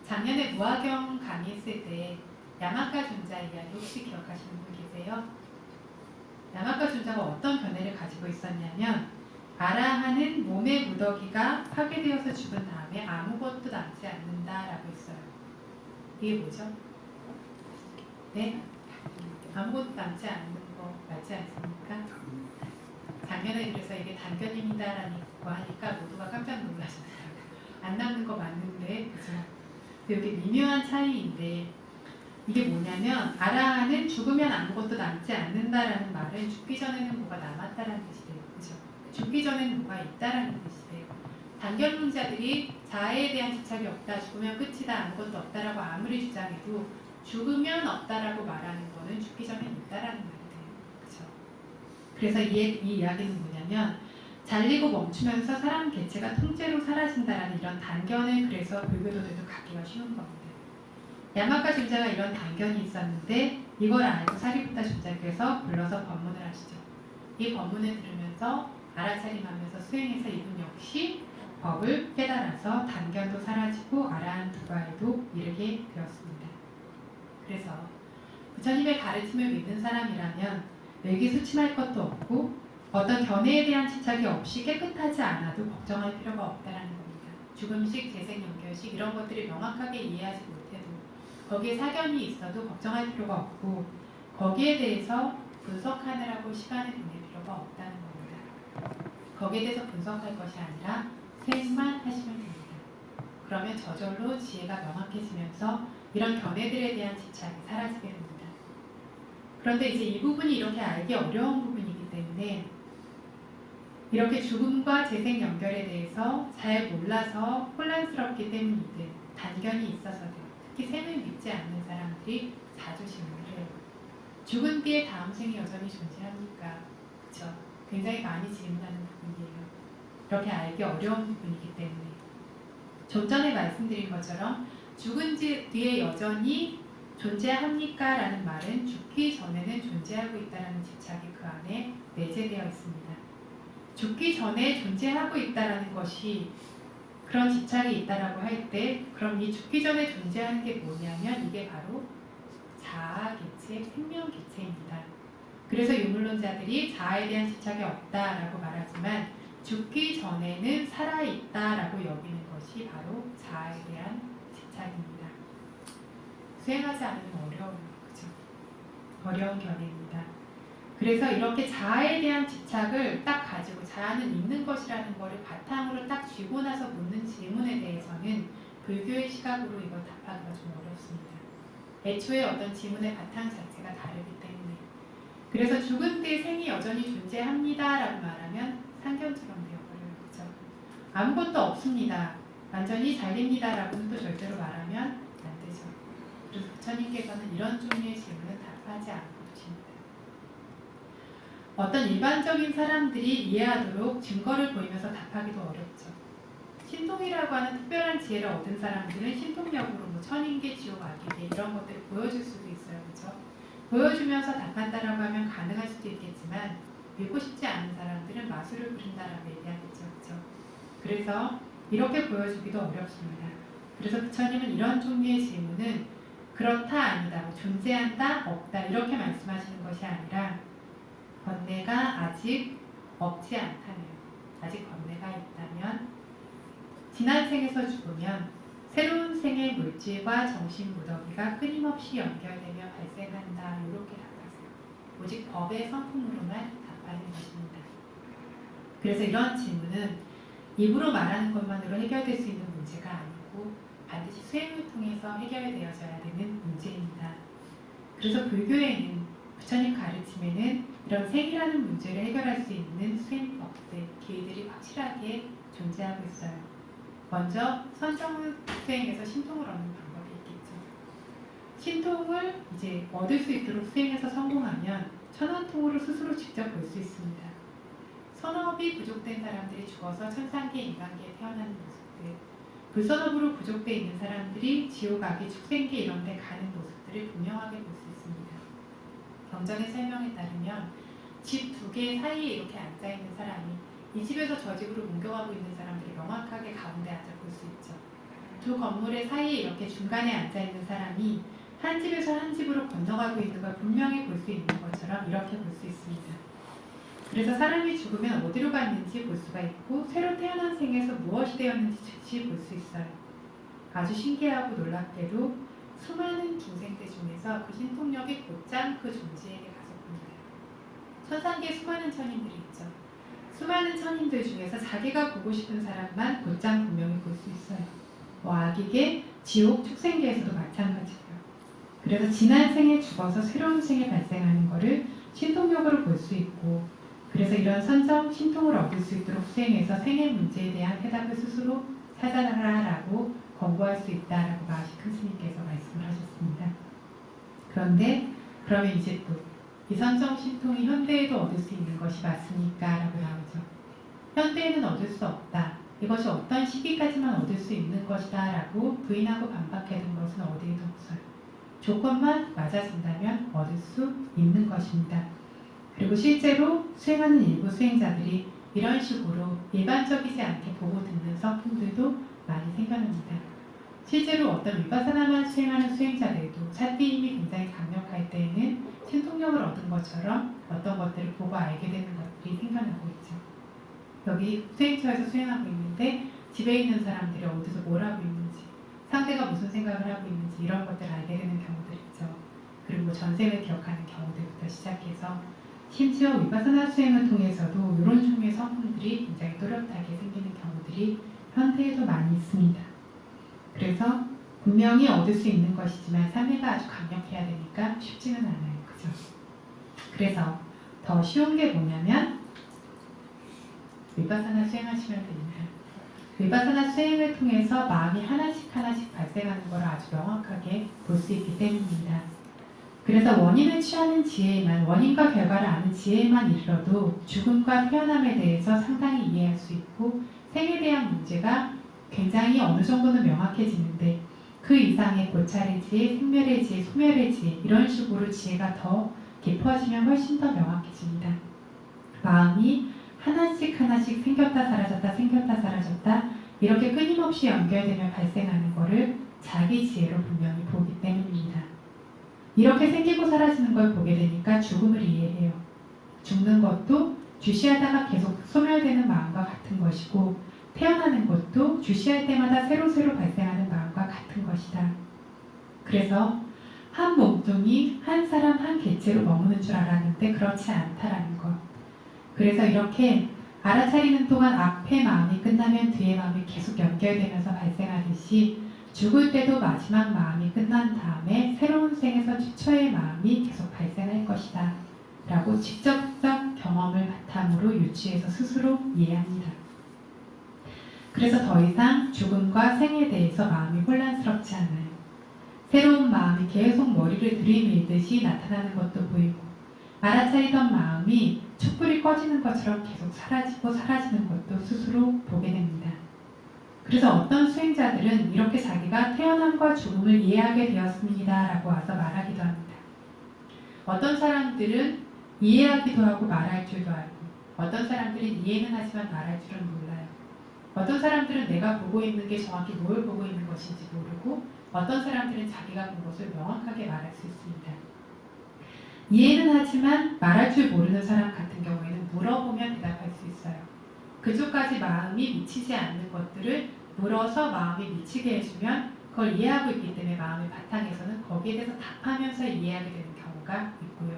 작년에 무화경 강의했을 때 야마카 존자 이야기 혹시 기억하시는 분 계세요? 야마카 존자가 어떤 견해를 가지고 있었냐면 아라하는 몸의 무더기가 파괴되어서 죽은 다음에 아무것도 남지 않는다라고 했어요. 이게 뭐죠? 네? 아무것도 남지 않는 거 맞지 않습니까? 작년에 그래서 이게 단견입니다라는 거 하니까 모두가 깜짝 놀라셨어요. 안 남는 거 맞는데, 그죠? 여기 미묘한 차이인데 이게 뭐냐면 아라하는 죽으면 아무것도 남지 않는다라는 말은 죽기 전에는 뭐가 남았다라는 뜻이래요. 그죠? 죽기 전에는 뭐가 있다라는 뜻이래요. 단견론자들이 자아에 대한 집착이 없다, 죽으면 끝이다, 아무것도 없다라고 아무리 주장해도 죽으면 없다라고 말하는 거는 죽기 전에 있다라는 말이에요. 그죠? 그래서 이 이야기는 뭐냐면 잘리고 멈추면서 사람 개체가 통째로 사라진다라는 이런 단견을 그래서 불교도들도 갖기가 쉬운 겁니다. 야마카 존자가 이런 단견이 있었는데 이걸 알고 사리부타 존자께서 불러서 법문을 하시죠. 이 법문을 들으면서 알아차림하면서 수행해서 이분 역시 법을 깨달아서 단견도 사라지고 아라한 두바에도 이르게 되었습니다. 그래서 부처님의 가르침을 믿는 사람이라면 의기소침할 것도 없고 어떤 견해에 대한 집착이 없이 깨끗하지 않아도 걱정할 필요가 없다는 겁니다. 죽음식, 재생, 연결식 이런 것들이 명확하게 이해하지 못해도 거기에 사견이 있어도 걱정할 필요가 없고 거기에 대해서 분석하느라고 시간을 보낼 필요가 없다는 겁니다. 거기에 대해서 분석할 것이 아니라 수행만 하시면 됩니다. 그러면 저절로 지혜가 명확해지면서 이런 견해들에 대한 집착이 사라지게 됩니다. 그런데 이제 이 부분이 이렇게 알기 어려운 부분이기 때문에 이렇게 죽음과 재생 연결에 대해서 잘 몰라서 혼란스럽기 때문이든 단견이 있어서든 특히 셈을 믿지 않는 사람들이 자주 질문을 해요. 죽은 뒤에 다음 생이 여전히 존재합니까? 그렇죠? 굉장히 많이 질문하는 부분이에요. 이렇게 알기 어려운 부분이기 때문에 좀 전에 말씀드린 것처럼 죽은 뒤에 여전히 존재합니까? 라는 말은 죽기 전에는 존재하고 있다는 집착이 그 안에 내재되어 있습니다. 죽기 전에 존재하고 있다는 것이 그런 집착이 있다라고 할 때 그럼 이 죽기 전에 존재하는 게 뭐냐면 이게 바로 자아 개체, 생명 개체입니다. 그래서 유물론자들이 자아에 대한 집착이 없다라고 말하지만 죽기 전에는 살아있다라고 여기는 것이 바로 자아에 대한 집착입니다. 수행하지 않으면 어려워요. 그죠? 어려운 견해입니다. 그래서 이렇게 자아에 대한 집착을 딱 가지고 자아는 있는 것이라는 것을 바탕으로 딱 쥐고 나서 묻는 질문에 대해서는 불교의 시각으로 이걸 답하기가 좀 어렵습니다. 애초에 어떤 질문의 바탕 자체가 다르기 때문에 그래서 죽은 뒤에 생이 여전히 존재합니다 라고 말하면 상견처럼 되어버려요. 그죠? 아무것도 없습니다. 완전히 잘립니다 라고는 또 절대로 말하면 안 되죠. 그래서 부처님께서는 이런 종류의 질문은 답하지 않고 두십니다. 어떤 일반적인 사람들이 이해하도록 증거를 보이면서 답하기도 어렵죠. 신통이라고 하는 특별한 지혜를 얻은 사람들은 신통력으로 뭐 천인계, 지옥, 악인계 이런 것들을 보여줄 수도 있어요. 그렇죠? 보여주면서 답한다라고 하면 가능할 수도 있겠지만 믿고 싶지 않은 사람들은 마술을 부린다라고 얘기하겠죠. 그렇죠? 그래서 이렇게 보여주기도 어렵습니다. 그래서 부처님은 이런 종류의 질문은 그렇다 아니다, 뭐 존재한다 없다 이렇게 말씀하시는 것이 아니라 번뇌가 아직 없지 않다면 아직 번뇌가 있다면 지난 생에서 죽으면 새로운 생의 물질과 정신 무더기가 끊임없이 연결되며 발생한다 이렇게 답하세요. 오직 법의 성품으로만 답하는 것입니다. 그래서 이런 질문은 입으로 말하는 것만으로 해결될 수 있는 문제가 아니고 반드시 수행을 통해서 해결되어져야 되는 문제입니다. 그래서 불교에는 부처님 가르침에는 이런 생이라는 문제를 해결할 수 있는 수행법들, 길들이 확실하게 존재하고 있어요. 먼저 선정 수행에서 신통을 얻는 방법이 있겠죠. 신통을 이제 얻을 수 있도록 수행해서 성공하면 천원통으로 스스로 직접 볼 수 있습니다. 선업이 부족된 사람들이 죽어서 천상계, 인간계에 태어나는 모습들, 불선업으로 부족되어 있는 사람들이 지옥, 악의 축생계 이런 데 가는 모습들을 분명하게 볼 수 있습니다. 경전의 설명에 따르면 집 두 개 사이에 이렇게 앉아있는 사람이 이 집에서 저 집으로 옮겨가고 있는 사람들이 명확하게 가운데 앉아 볼 수 있죠. 두 건물의 사이에 이렇게 중간에 앉아있는 사람이 한 집에서 한 집으로 건너가고 있는 걸 분명히 볼 수 있는 것처럼 이렇게 볼 수 있습니다. 그래서 사람이 죽으면 어디로 갔는지 볼 수가 있고 새로 태어난 생에서 무엇이 되었는지 즉시 볼 수 있어요. 아주 신기하고 놀랍게도 수많은 중생들 중에서 그 신통력이 곧장 그 존재에게 가서 보여요. 천상계에 수많은 천인들이 있죠. 수많은 천인들 중에서 자기가 보고 싶은 사람만 곧장 분명히 볼 수 있어요. 악익의 지옥 축생계에서도 마찬가지예요. 그래서 지난 생에 죽어서 새로운 생에 발생하는 것을 신통력으로 볼 수 있고, 그래서 이런 선정, 신통을 얻을 수 있도록 수행해서 생의 문제에 대한 해답을 스스로 찾아라라고 권고할 수 있다라고 마하시 큰 스님께서 말씀을 하셨습니다. 그런데 그러면 이제 또 이 선정, 신통이 현대에도 얻을 수 있는 것이 맞습니까? 라고 나오죠. 현대에는 얻을 수 없다. 이것이 어떤 시기까지만 얻을 수 있는 것이다 라고 부인하고 반박하는 것은 어디에도 없어요. 조건만 맞아진다면 얻을 수 있는 것입니다. 그리고 실제로 수행하는 일부 수행자들이 이런 식으로 일반적이지 않게 보고 듣는 성품들도 많이 생겨납니다. 실제로 어떤 위파사나만 수행하는 수행자들도 차띠 힘이 굉장히 강력할 때에는 신통력을 얻은 것처럼 어떤 것들을 보고 알게 되는 것들이 생겨나고 있죠. 여기 수행처에서 수행하고 있는데 집에 있는 사람들이 어디서 뭘 하고 있는지, 상대가 무슨 생각을 하고 있는지 이런 것들을 알게 되는 경우들 있죠. 그리고 전생을 기억하는 경우들부터 시작해서 심지어 위파사나 수행을 통해서도 이런 종류의 성품들이 굉장히 또렷하게 생기는 경우들이 현대에도 많이 있습니다. 그래서 분명히 얻을 수 있는 것이지만 삼매가 아주 강력해야 되니까 쉽지는 않아요. 그죠? 그래서 더 쉬운 게 뭐냐면 위파사나 수행하시면 됩니다. 위파사나 수행을 통해서 마음이 하나씩 발생하는 걸 아주 명확하게 볼 수 있기 때문입니다. 그래서 원인을 취하는 지혜에만, 원인과 결과를 아는 지혜에만 이르러도 죽음과 태어남에 대해서 상당히 이해할 수 있고 생에 대한 문제가 굉장히 어느 정도는 명확해지는데 그 이상의 고찰의 지혜, 생멸의 지혜, 소멸의 지혜 이런 식으로 지혜가 더 깊어지면 훨씬 더 명확해집니다. 마음이 하나씩 생겼다 사라졌다 이렇게 끊임없이 연결되며 발생하는 것을 자기 지혜로 분명히 보기 때문입니다. 이렇게 생기고 사라지는 걸 보게 되니까 죽음을 이해해요. 죽는 것도 주시하다가 계속 소멸되는 마음과 같은 것이고 태어나는 것도 주시할 때마다 새로 발생하는 마음과 같은 것이다. 그래서 한 몸뚱이, 한 사람, 한 개체로 머무는 줄 알았는데 그렇지 않다라는 것. 그래서 이렇게 알아차리는 동안 앞에 마음이 끝나면 뒤에 마음이 계속 연결되면서 발생하듯이 죽을 때도 마지막 마음이 끝난 다음에 새로운 생에서 최초의 마음이 계속 발생할 것이다 라고 직접적 경험을 바탕으로 유추해서 스스로 이해합니다. 그래서 더 이상 죽음과 생에 대해서 마음이 혼란스럽지 않아요. 새로운 마음이 계속 머리를 들이밀듯이 나타나는 것도 보이고 알아차리던 마음이 촛불이 꺼지는 것처럼 계속 사라지고 사라지는 것도 스스로 보게 됩니다. 그래서 어떤 수행자들은 이렇게 자기가 태어남과 죽음을 이해하게 되었습니다 라고 와서 말하기도 합니다. 어떤 사람들은 이해하기도 하고 말할 줄도 알고, 어떤 사람들은 이해는 하지만 말할 줄은 몰라요. 어떤 사람들은 내가 보고 있는 게 정확히 뭘 보고 있는 것인지 모르고, 어떤 사람들은 자기가 본 것을 명확하게 말할 수 있습니다. 이해는 하지만 말할 줄 모르는 사람 같은 경우에는 물어보면 대답할 수 있어요. 그쪽까지 마음이 미치지 않는 것들을 물어서 마음이 미치게 해주면 그걸 이해하고 있기 때문에 마음의 바탕에서는 거기에 대해서 답하면서 이해하게 되는 경우가 있고요.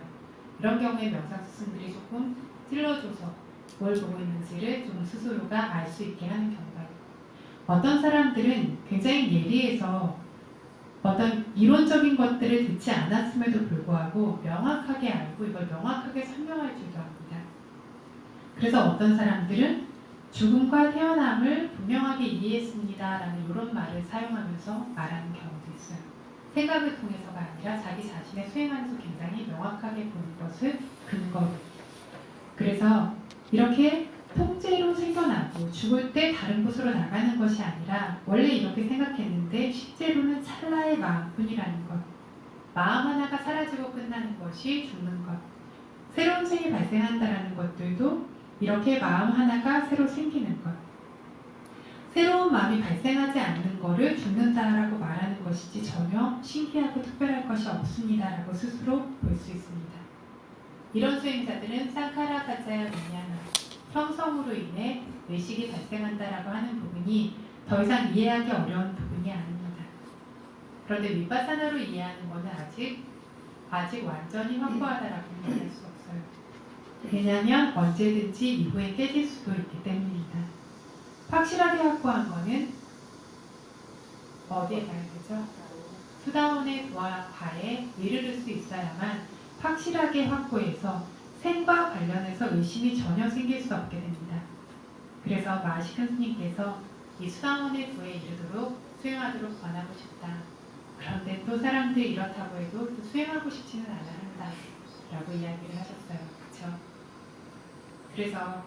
이런 경우에 명상스승들이 조금 찔러줘서 뭘 보고 있는지를 좀 스스로가 알 수 있게 하는 경우가 있고, 어떤 사람들은 굉장히 예리해서 어떤 이론적인 것들을 듣지 않았음에도 불구하고 명확하게 알고 이걸 명확하게 설명할 줄도 압니다. 그래서 어떤 사람들은 죽음과 태어남을 분명하게 이해했습니다 라는 이런 말을 사용하면서 말하는 경우도 있어요. 생각을 통해서가 아니라 자기 자신의 수행 안에서 굉장히 명확하게 보는 것을 근거로. 그래서 이렇게 통째로 생겨나고 죽을 때 다른 곳으로 나가는 것이 아니라 원래 이렇게 생각했는데 실제로는 찰나의 마음뿐이라는 것. 마음 하나가 사라지고 끝나는 것이 죽는 것. 새로운 생이 발생한다는 것들도 이렇게 마음 하나가 새로 생기는 것. 새로운 마음이 발생하지 않는 것을 죽는다라고 말하는 것이지 전혀 신기하고 특별할 것이 없습니다라고 스스로 볼 수 있습니다. 이런 수행자들은 상카라 가짜야 위냐나 형성으로 인해 외식이 발생한다라고 하는 부분이 더 이상 이해하기 어려운 부분이 아닙니다. 그런데 위파사나로 이해하는 것은 아직 완전히 확고하다라고 얘기할 수 없어요. 왜냐하면 언제든지 이후에 깨질 수도 있기 때문입니다. 확실하게 확고한 것은 어디에 가야 되죠? 수다원의 과에 이르를 수 있어야만 확실하게 확고해서 생과 관련해서 의심이 전혀 생길 수 없게 됩니다. 그래서 마시큰 스님께서 이 수다원의 부에 이르도록 수행하도록 권하고 싶다. 그런데 또 사람들이 이렇다고 해도 또 수행하고 싶지는 않아 한다. 라고 이야기를 하셨어요. 그렇죠? 그래서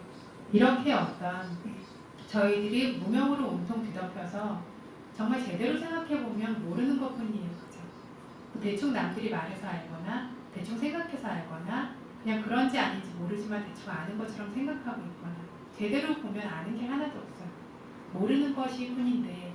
이렇게 어떤 저희들이 무명으로 온통 뒤덮여서 정말 제대로 생각해보면 모르는 것뿐이에요. 그렇죠? 대충 남들이 말해서 알거나 대충 생각해서 알거나 그냥 그런지 아닌지 모르지만 대충 아는 것처럼 생각하고 있거나 제대로 보면 아는 게 하나도 없어요. 모르는 것이 뿐인데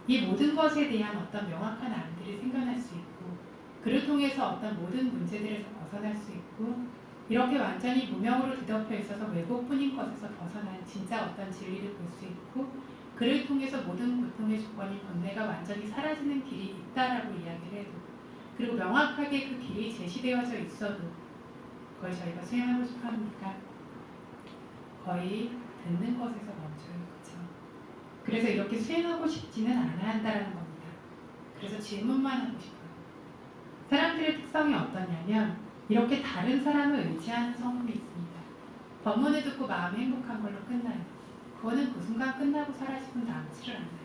이 모든 것에 대한 어떤 명확한 안들이 생겨날 수 있고 그를 통해서 어떤 모든 문제들에서 벗어날 수 있고 이렇게 완전히 무명으로 뒤덮여 있어서 왜곡뿐인 것에서 벗어난 진짜 어떤 진리를 볼 수 있고 그를 통해서 모든 고통의 조건이 번뇌가 완전히 사라지는 길이 있다라고 이야기를 해도 그리고 명확하게 그 길이 제시되어져 있어도 그걸 저희가 수행하고 싶어 합니까? 거의 듣는 것에서 멈춰요. 그렇죠? 그래서 이렇게 수행하고 싶지는 않아 한다는 겁니다. 그래서 질문만 하고 싶어요. 사람들의 특성이 어떠냐면 이렇게 다른 사람을 의지하는 성품이 있습니다. 법문을 듣고 마음이 행복한 걸로 끝나요. 그거는 그 순간 끝나고 사라지고 남지를 않아요.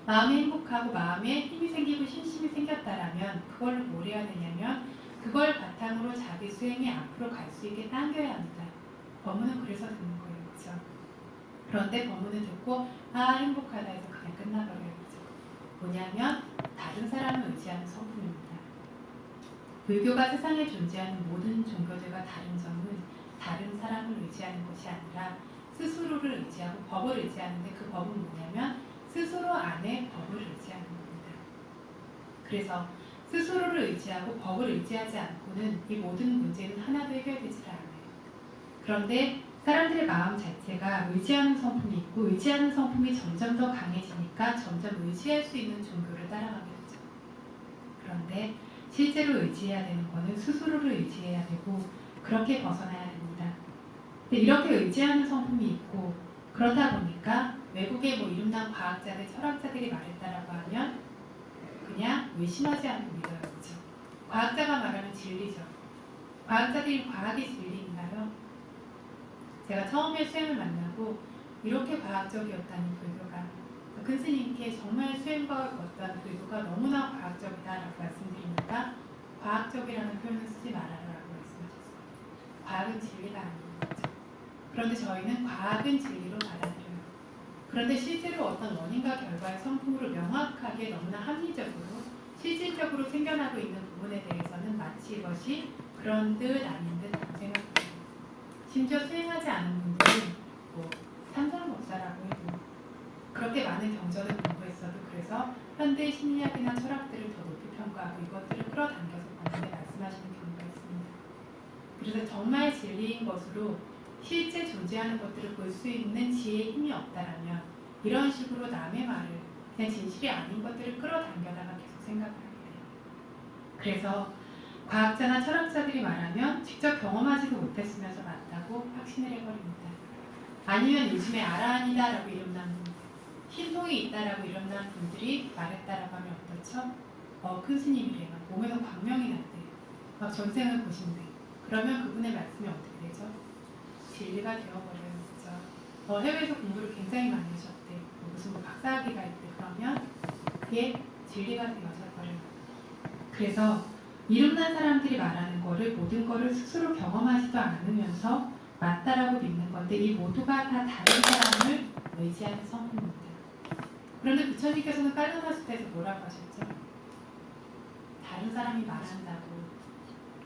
마음이 행복하고 마음에 힘이 생기고 신심이 생겼다라면 그걸로 뭘 해야 되냐면 그걸 바탕으로 자기 수행이 앞으로 갈 수 있게 당겨야 합니다. 법문은 그래서 듣는 거예요. 그렇죠? 그런데 법문을 듣고 행복하다 해서 그냥 끝나버려요. 그렇죠? 뭐냐면 다른 사람을 의지하는 성품입니다. 불교가 세상에 존재하는 모든 종교들과 다른 점은 다른 사람을 의지하는 것이 아니라 스스로를 의지하고 법을 의지하는데 그 법은 뭐냐면 스스로 안에 법을 의지하는 겁니다. 그래서 스스로를 의지하고 법을 의지하지 않고는 이 모든 문제는 하나도 해결되지 않아요. 그런데 사람들의 마음 자체가 의지하는 성품이 있고 의지하는 성품이 점점 더 강해지니까 점점 의지할 수 있는 종교를 따라가게 되죠. 그런데 실제로 의지해야 되는 것은 스스로를 의지해야 되고 그렇게 벗어나야 됩니다. 근데 이렇게 의지하는 성품이 있고 그렇다 보니까 외국의 이름난 과학자들, 철학자들이 말했다라고 하면 그냥 의심하지 않고 믿어요. 그렇죠? 과학자가 말하면 진리죠. 과학자들이 과학이 진리인가요? 제가 처음에 수행을 만나고 이렇게 과학적이었다는 불교가 큰 스님께 정말 수행과 어떤 불교가 너무나 과학적이다라고 말씀드리니까 과학적이라는 표현을 쓰지 말아라라고 말씀하셨어요. 과학은 진리가 아닌 거죠. 그런데 저희는 과학은 진리로 받아들여요. 그런데 실제로 어떤 원인과 결과의 성품으로 명확하게 너무나 합리적으로 실질적으로 생겨나고 있는 부분에 대해서는 마치 이것이 그런 듯 아닌 듯 생각합니다. 심지어 수행하지 않은 분들은 삼성목사라고 해도 그렇게 많은 경전을 공부했어도 그래서 현대 심리학이나 철학들을 더 높이 평가하고 이것들을 끌어당겨서 본인에 말씀하시는 경우가 있습니다. 그래서 정말 진리인 것으로 실제 존재하는 것들을 볼 수 있는 지혜의 힘이 없다라면 이런 식으로 남의 말을 그냥 진실이 아닌 것들을 끌어당겨다가 계속 생각을 하게 돼요. 그래서 과학자나 철학자들이 말하면 직접 경험하지도 못했으면서 맞다고 확신을 해버립니다. 아니면 요즘에 아라한이다라고 이름난 분들, 신통이 있다라고 이름난 분들이 말했다라고 하면 어떻죠? 큰 스님이래. 막 몸에서 광명이 났대. 막 전생을 보신대. 그러면 그분의 말씀이 어떻게 되죠? 진리가 되어버려요. 그렇죠? 해외에서 공부를 굉장히 많이 하셨대. 무슨 박사학위가 있대. 그러면 그게 진리가 되어져 버려요. 그래서 이름난 사람들이 말하는 거를 모든 거를 스스로 경험하지도 않으면서 맞다라고 믿는 건데 이 모두가 다 다른 사람을 의지하는 성품입니다. 그런데 부처님께서는 깔라마수다에서 뭐라고 하셨죠? 다른 사람이 말한다고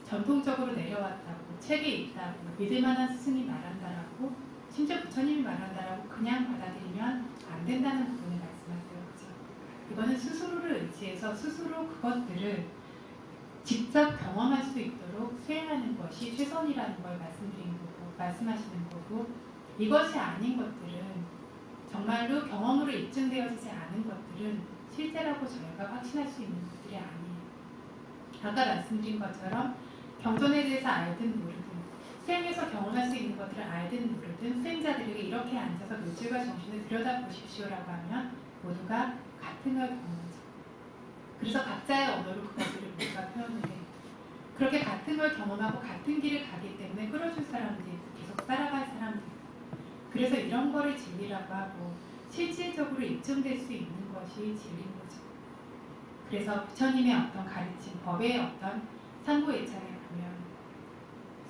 전통적으로 내려왔다고 책에 있다고 믿을만한 스승이 말한다라고 심지어 부처님이 말한다라고 그냥 받아들이면 안 된다는 부분을 말씀하세요. 그렇죠? 이거는 스스로를 의지해서 스스로 그것들을 직접 경험할 수 있도록 수행하는 것이 최선이라는 걸 말씀하시는 거고, 이것이 아닌 것들은, 정말로 경험으로 입증되어지지 않은 것들은 실제라고 저희가 확신할 수 있는 것들이 아니에요. 아까 말씀드린 것처럼 경전에 대해서 알든 모르든, 수행에서 경험할 수 있는 것들을 알든 모르든 수행자들에게 이렇게 앉아서 물질과 정신을 들여다보십시오라고 하면 모두가 같은 걸 경험하죠. 그래서 각자의 언어로 그것들을 모두가 표현을 해요. 그렇게 같은 걸 경험하고 같은 길을 가기 때문에 끌어줄 사람들이 있고 계속 따라갈 사람들이 있고, 그래서 이런 거를 진리라고 하고 실질적으로 입증될 수 있는 것이 진리인 거죠. 그래서 부처님의 어떤 가르침, 법의 어떤 상고 예찬에 보면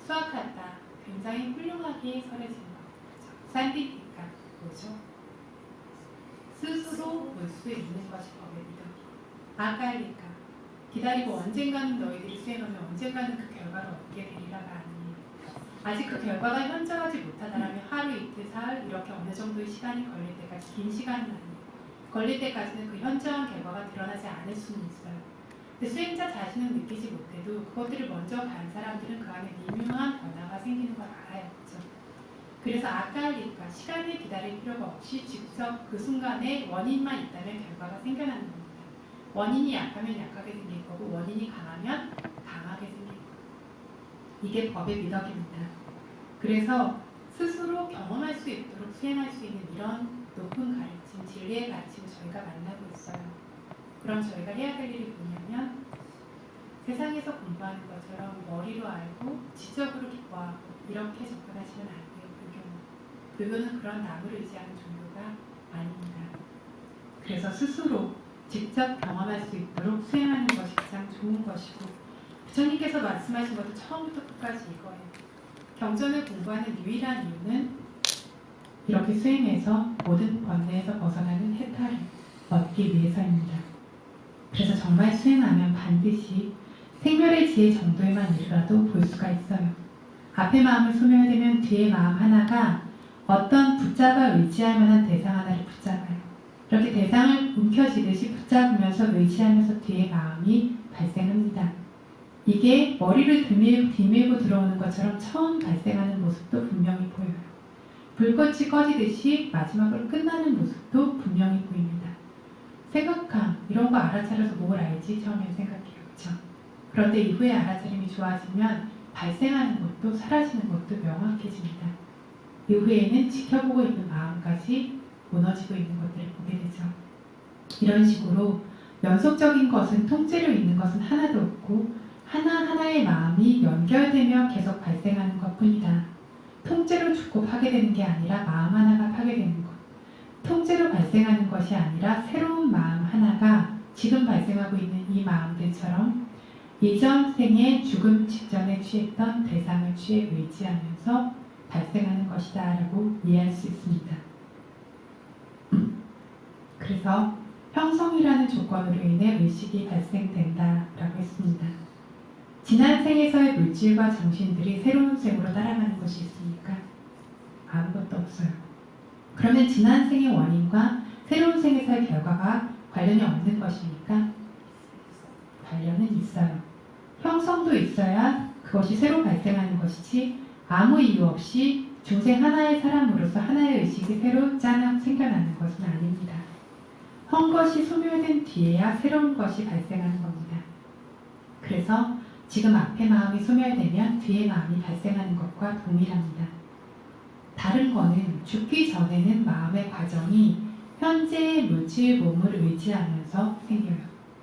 수학하다 굉장히 훌륭하게 설해진 거죠. 산디티카 뭐죠? 스스로 볼 수 있는 것이 법의 미덕이고, 아갈리카 기다리고 언젠가는 너희들이 수행하면 언젠가는 그 결과를 얻게 되리라가 아니에요. 아직 그 결과가 현저하지 못하다라면 하루, 이틀, 사흘 이렇게 어느 정도의 시간이 걸릴 때까지, 긴 시간은 아니에요. 걸릴 때까지는 그 현저한 결과가 드러나지 않을 수는 있어요. 근데 수행자 자신은 느끼지 못해도 그것들을 먼저 간 사람들은 그 안에 미묘한 변화가 생기는 걸 알아요. 그렇죠? 그래서 아까리까 시간을 기다릴 필요가 없이 직접 그 순간에 원인만 있다면 결과가 생겨나는 겁니다. 원인이 약하면 약하게 생길 거고, 원인이 강하면 강하게 생길 거예요. 이게 법의 미덕입니다. 그래서 스스로 경험할 수 있도록 수행할 수 있는 이런 높은 가르침, 진리의 가르침을 저희가 만나고 있어요. 그럼 저희가 해야 될 일이 뭐냐면, 세상에서 공부하는 것처럼 머리로 알고 지적으로 기뻐하고 이렇게 접근하시면 안 돼요. 불교는 그런 남을 의지하는 종교가 아닙니다. 그래서 스스로 직접 경험할 수 있도록 수행하는 것이 가장 좋은 것이고, 부처님께서 말씀하신 것도 처음부터 끝까지 이거예요. 경전을 공부하는 유일한 이유는 이렇게 수행해서 모든 번뇌에서 벗어나는 해탈을 얻기 위해서입니다. 그래서 정말 수행하면 반드시 생멸의 지혜 정도에만 이르러도 볼 수가 있어요. 앞의 마음을 소멸되면 뒤의 마음 하나가 어떤 붙잡아 의지할 만한 대상 하나를 붙잡아요. 이렇게 대상을 움켜쥐듯이 붙잡으면서 의지하면서 뒤의 마음이 발생합니다. 이게 머리를 디밀고 들어오는 것처럼 처음 발생하는 모습도 분명히 보여요. 불꽃이 꺼지듯이 마지막으로 끝나는 모습도 분명히 보입니다. 생각함, 이런 거 알아차려서 뭘 알지? 처음엔 생각해요. 그렇죠? 그런데 이후에 알아차림이 좋아지면 발생하는 것도 사라지는 것도 명확해집니다. 이후에는 지켜보고 있는 마음까지 무너지고 있는 것들을 보게 되죠. 이런 식으로 연속적인 것은, 통째로 있는 것은 하나도 없고 하나하나의 마음이 연결되며 계속 발생하는 것뿐이다. 통째로 죽고 파괴되는 게 아니라 마음 하나가 파괴되는 것. 통째로 발생하는 것이 아니라 새로운 마음 하나가 지금 발생하고 있는 이 마음들처럼 이전 생에 죽음 직전에 취했던 대상을 취해 의지하면서 발생하는 것이다 라고 이해할 수 있습니다. 그래서 형성이라는 조건으로 인해 의식이 발생된다 라고 했습니다. 지난 생에서의 물질과 정신들이 새로운 생으로 따라가는 것이 있습니까? 아무것도 없어요. 그러면 지난 생의 원인과 새로운 생에서의 결과가 관련이 없는 것입니까? 관련은 있어요. 형성도 있어야 그것이 새로 발생하는 것이지, 아무 이유 없이 중생 하나의 사람으로서 하나의 의식이 새로 짠 생겨나는 것은 아닙니다. 헝 것이 소멸된 뒤에야 새로운 것이 발생하는 겁니다. 그래서 지금 앞의 마음이 소멸되면 뒤의 마음이 발생하는 것과 동일합니다. 다른 거는 죽기 전에는 마음의 과정이 현재의 물질 몸을 의지하면서 생겨요.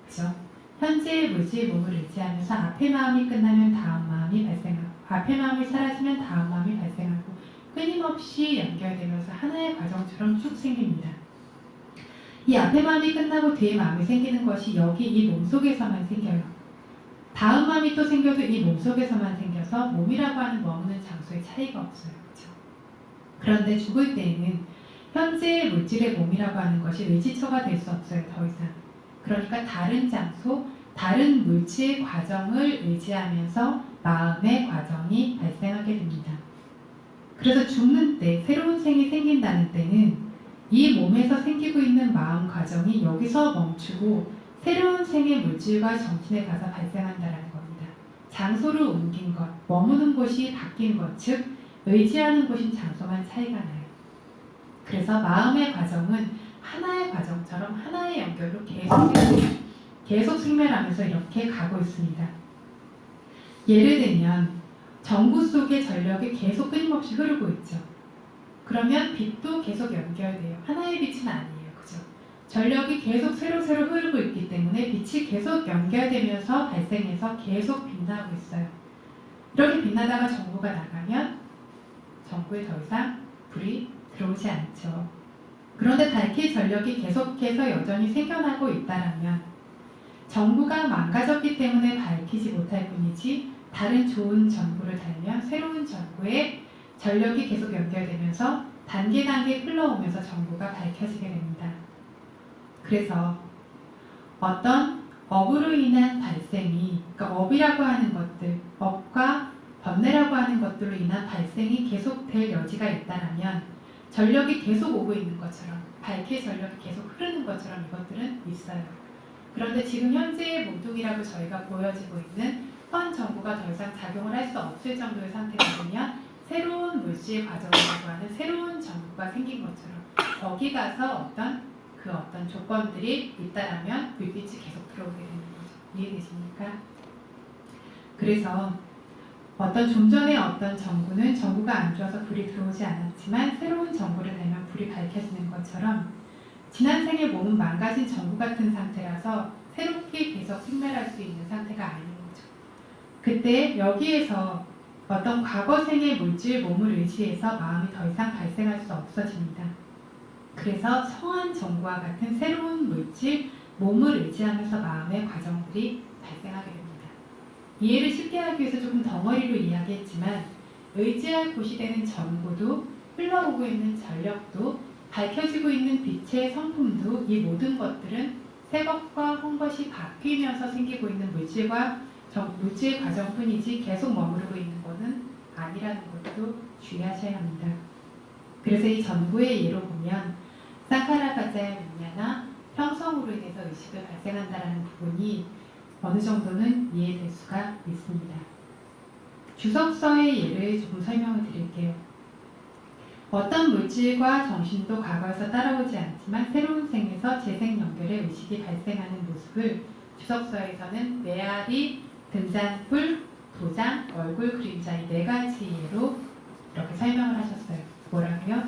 그죠? 현재의 물질 몸을 의지하면서 앞의 마음이 끝나면 다음 마음이 발생하고, 앞의 마음이 사라지면 다음 마음이 발생하고, 끊임없이 연결되면서 하나의 과정처럼 쭉 생깁니다. 이 앞의 마음이 끝나고 뒤의 마음이 생기는 것이 여기 이 몸속에서만 생겨요. 다음 마음이 또 생겨도 이 몸속에서만 생겨서 몸이라고 하는 머무는 장소에 차이가 없어요. 그렇죠? 그런데 죽을 때에는 현재의 물질의 몸이라고 하는 것이 의지처가 될 수 없어요. 더 이상. 그러니까 다른 장소, 다른 물질 과정을 의지하면서 마음의 과정이 발생하게 됩니다. 그래서 죽는 때, 새로운 생이 생긴다는 때는 이 몸에서 생기고 있는 마음 과정이 여기서 멈추고 새로운 생의 물질과 정신에 가서 발생한다는 겁니다. 장소를 옮긴 것, 머무는 곳이 바뀐 것, 즉 의지하는 곳인 장소만 차이가 나요. 그래서 마음의 과정은 하나의 과정처럼 하나의 연결로 계속 승멸하면서 이렇게 가고 있습니다. 예를 들면 전구 속에 전력이 계속 끊임없이 흐르고 있죠. 그러면 빛도 계속 연결돼요. 하나의 빛은 아니에요. 그죠? 전력이 계속 새로 흐르고 있기 때문에 빛이 계속 연결되면서 발생해서 계속 빛나고 있어요. 이렇게 빛나다가 전구가 나가면 전구에 더 이상 불이 들어오지 않죠. 그런데 밝힐 전력이 계속해서 여전히 생겨나고 있다면 전구가 망가졌기 때문에 밝히지 못할 뿐이지 다른 좋은 전구를 달면 새로운 전구에 전력이 계속 연결되면서 단계 흘러오면서 전구가 밝혀지게 됩니다. 그래서 어떤 업으로 인한 발생이, 그러니까 업이라고 하는 것들, 업과 번뇌라고 하는 것들로 인한 발생이 계속될 여지가 있다면 전력이 계속 오고 있는 것처럼, 밝힐 전력이 계속 흐르는 것처럼 이것들은 있어요. 그런데 지금 현재의 모둠이라고 저희가 보여지고 있는 현 전구가 더 이상 작용을 할 수 없을 정도의 상태가 되면 새로운 물질 과정이라고 하는 새로운 전구가 생긴 것처럼 거기 가서 어떤 조건들이 있다라면 불빛이 계속 들어오게 되는 거죠. 이해되십니까? 그래서 좀 전에 어떤 전구는 전구가 안 좋아서 불이 들어오지 않았지만 새로운 전구를 달면 불이 밝혀지는 것처럼 지난 생의 몸은 망가진 전구 같은 상태라서 새롭게 계속 생멸할 수 있는 상태가 아닌 거죠. 그때 여기에서 어떤 과거 생의 물질 몸을 의지해서 마음이 더 이상 발생할 수 없어집니다. 그래서 성한 전구와 같은 새로운 물질 몸을 의지하면서 마음의 과정들이 발생하게 됩니다. 이해를 쉽게 하기 위해서 조금 덩어리로 이야기했지만 의지할 곳이 되는 전구도 흘러오고 있는 전력도 밝혀지고 있는 빛의 성품도 이 모든 것들은 새 것과 혼 것이 바뀌면서 생기고 있는 물질 과정뿐이지 계속 머무르고 있는 것은 아니라는 것도 주의하셔야 합니다. 그래서 이 전구의 예로 보면 사카라가자야 윈냐나 형성으로 인해서 의식을 발생한다는 부분이 어느 정도는 이해될 수가 있습니다. 주석서의 예를 조금 설명을 드릴게요. 어떤 물질과 정신도 과거에서 따라오지 않지만 새로운 생에서 재생 연결의 의식이 발생하는 모습을 주석서에서는 메아리, 등잔불, 도장, 얼굴 그림자 이 네 가지 예로 이렇게 설명을 하셨어요. 뭐라고요?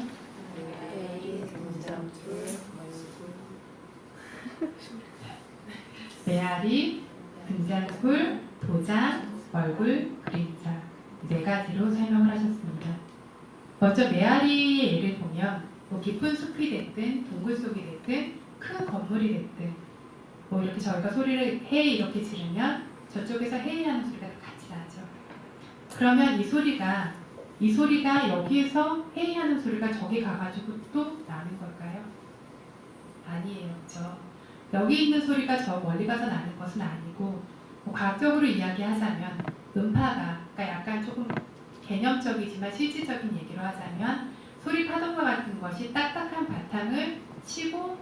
메아리, 등잔불, 도장, 얼굴, 그림자 네 가지로 설명을 하셨습니다. 먼저 메아리의 예를 보면 뭐 깊은 숲이 됐든 동굴 속이 됐든 큰 건물이 됐든 뭐 이렇게 저희가 소리를 헤이 이렇게 지르면 저쪽에서 헤이 하는 소리가 같이 나죠. 그러면 이 소리가 여기에서 헤이 하는 소리가 저기 가가지고 또 나는 걸까요? 아니에요. 그렇죠? 여기 있는 소리가 저 멀리 가서 나는 것은 아니고 뭐 과학적으로 이야기하자면 음파가 그러니까 약간 조금 개념적이지만 실질적인 얘기로 하자면 소리 파동과 같은 것이 딱딱한 바탕을 치고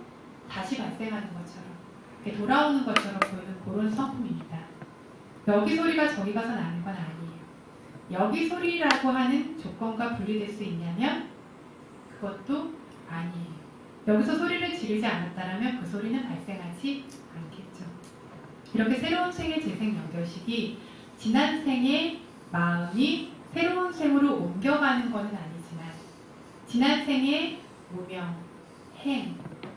다시 발생하는 것처럼 이렇게 돌아오는 것처럼 보이는 그런 성품입니다. 여기 소리가 저기 가서 나는 건 아니에요. 여기 소리라고 하는 조건과 분리될 수 있냐면 그것도 아니에요. 여기서 소리를 지르지 않았다면 그 소리는 발생하지 않겠죠. 이렇게 새로운 생의 재생 연결식이 지난 생의 마음이 새로운 생으로 옮겨가는 것은 아니지만 지난 생의 무명, 행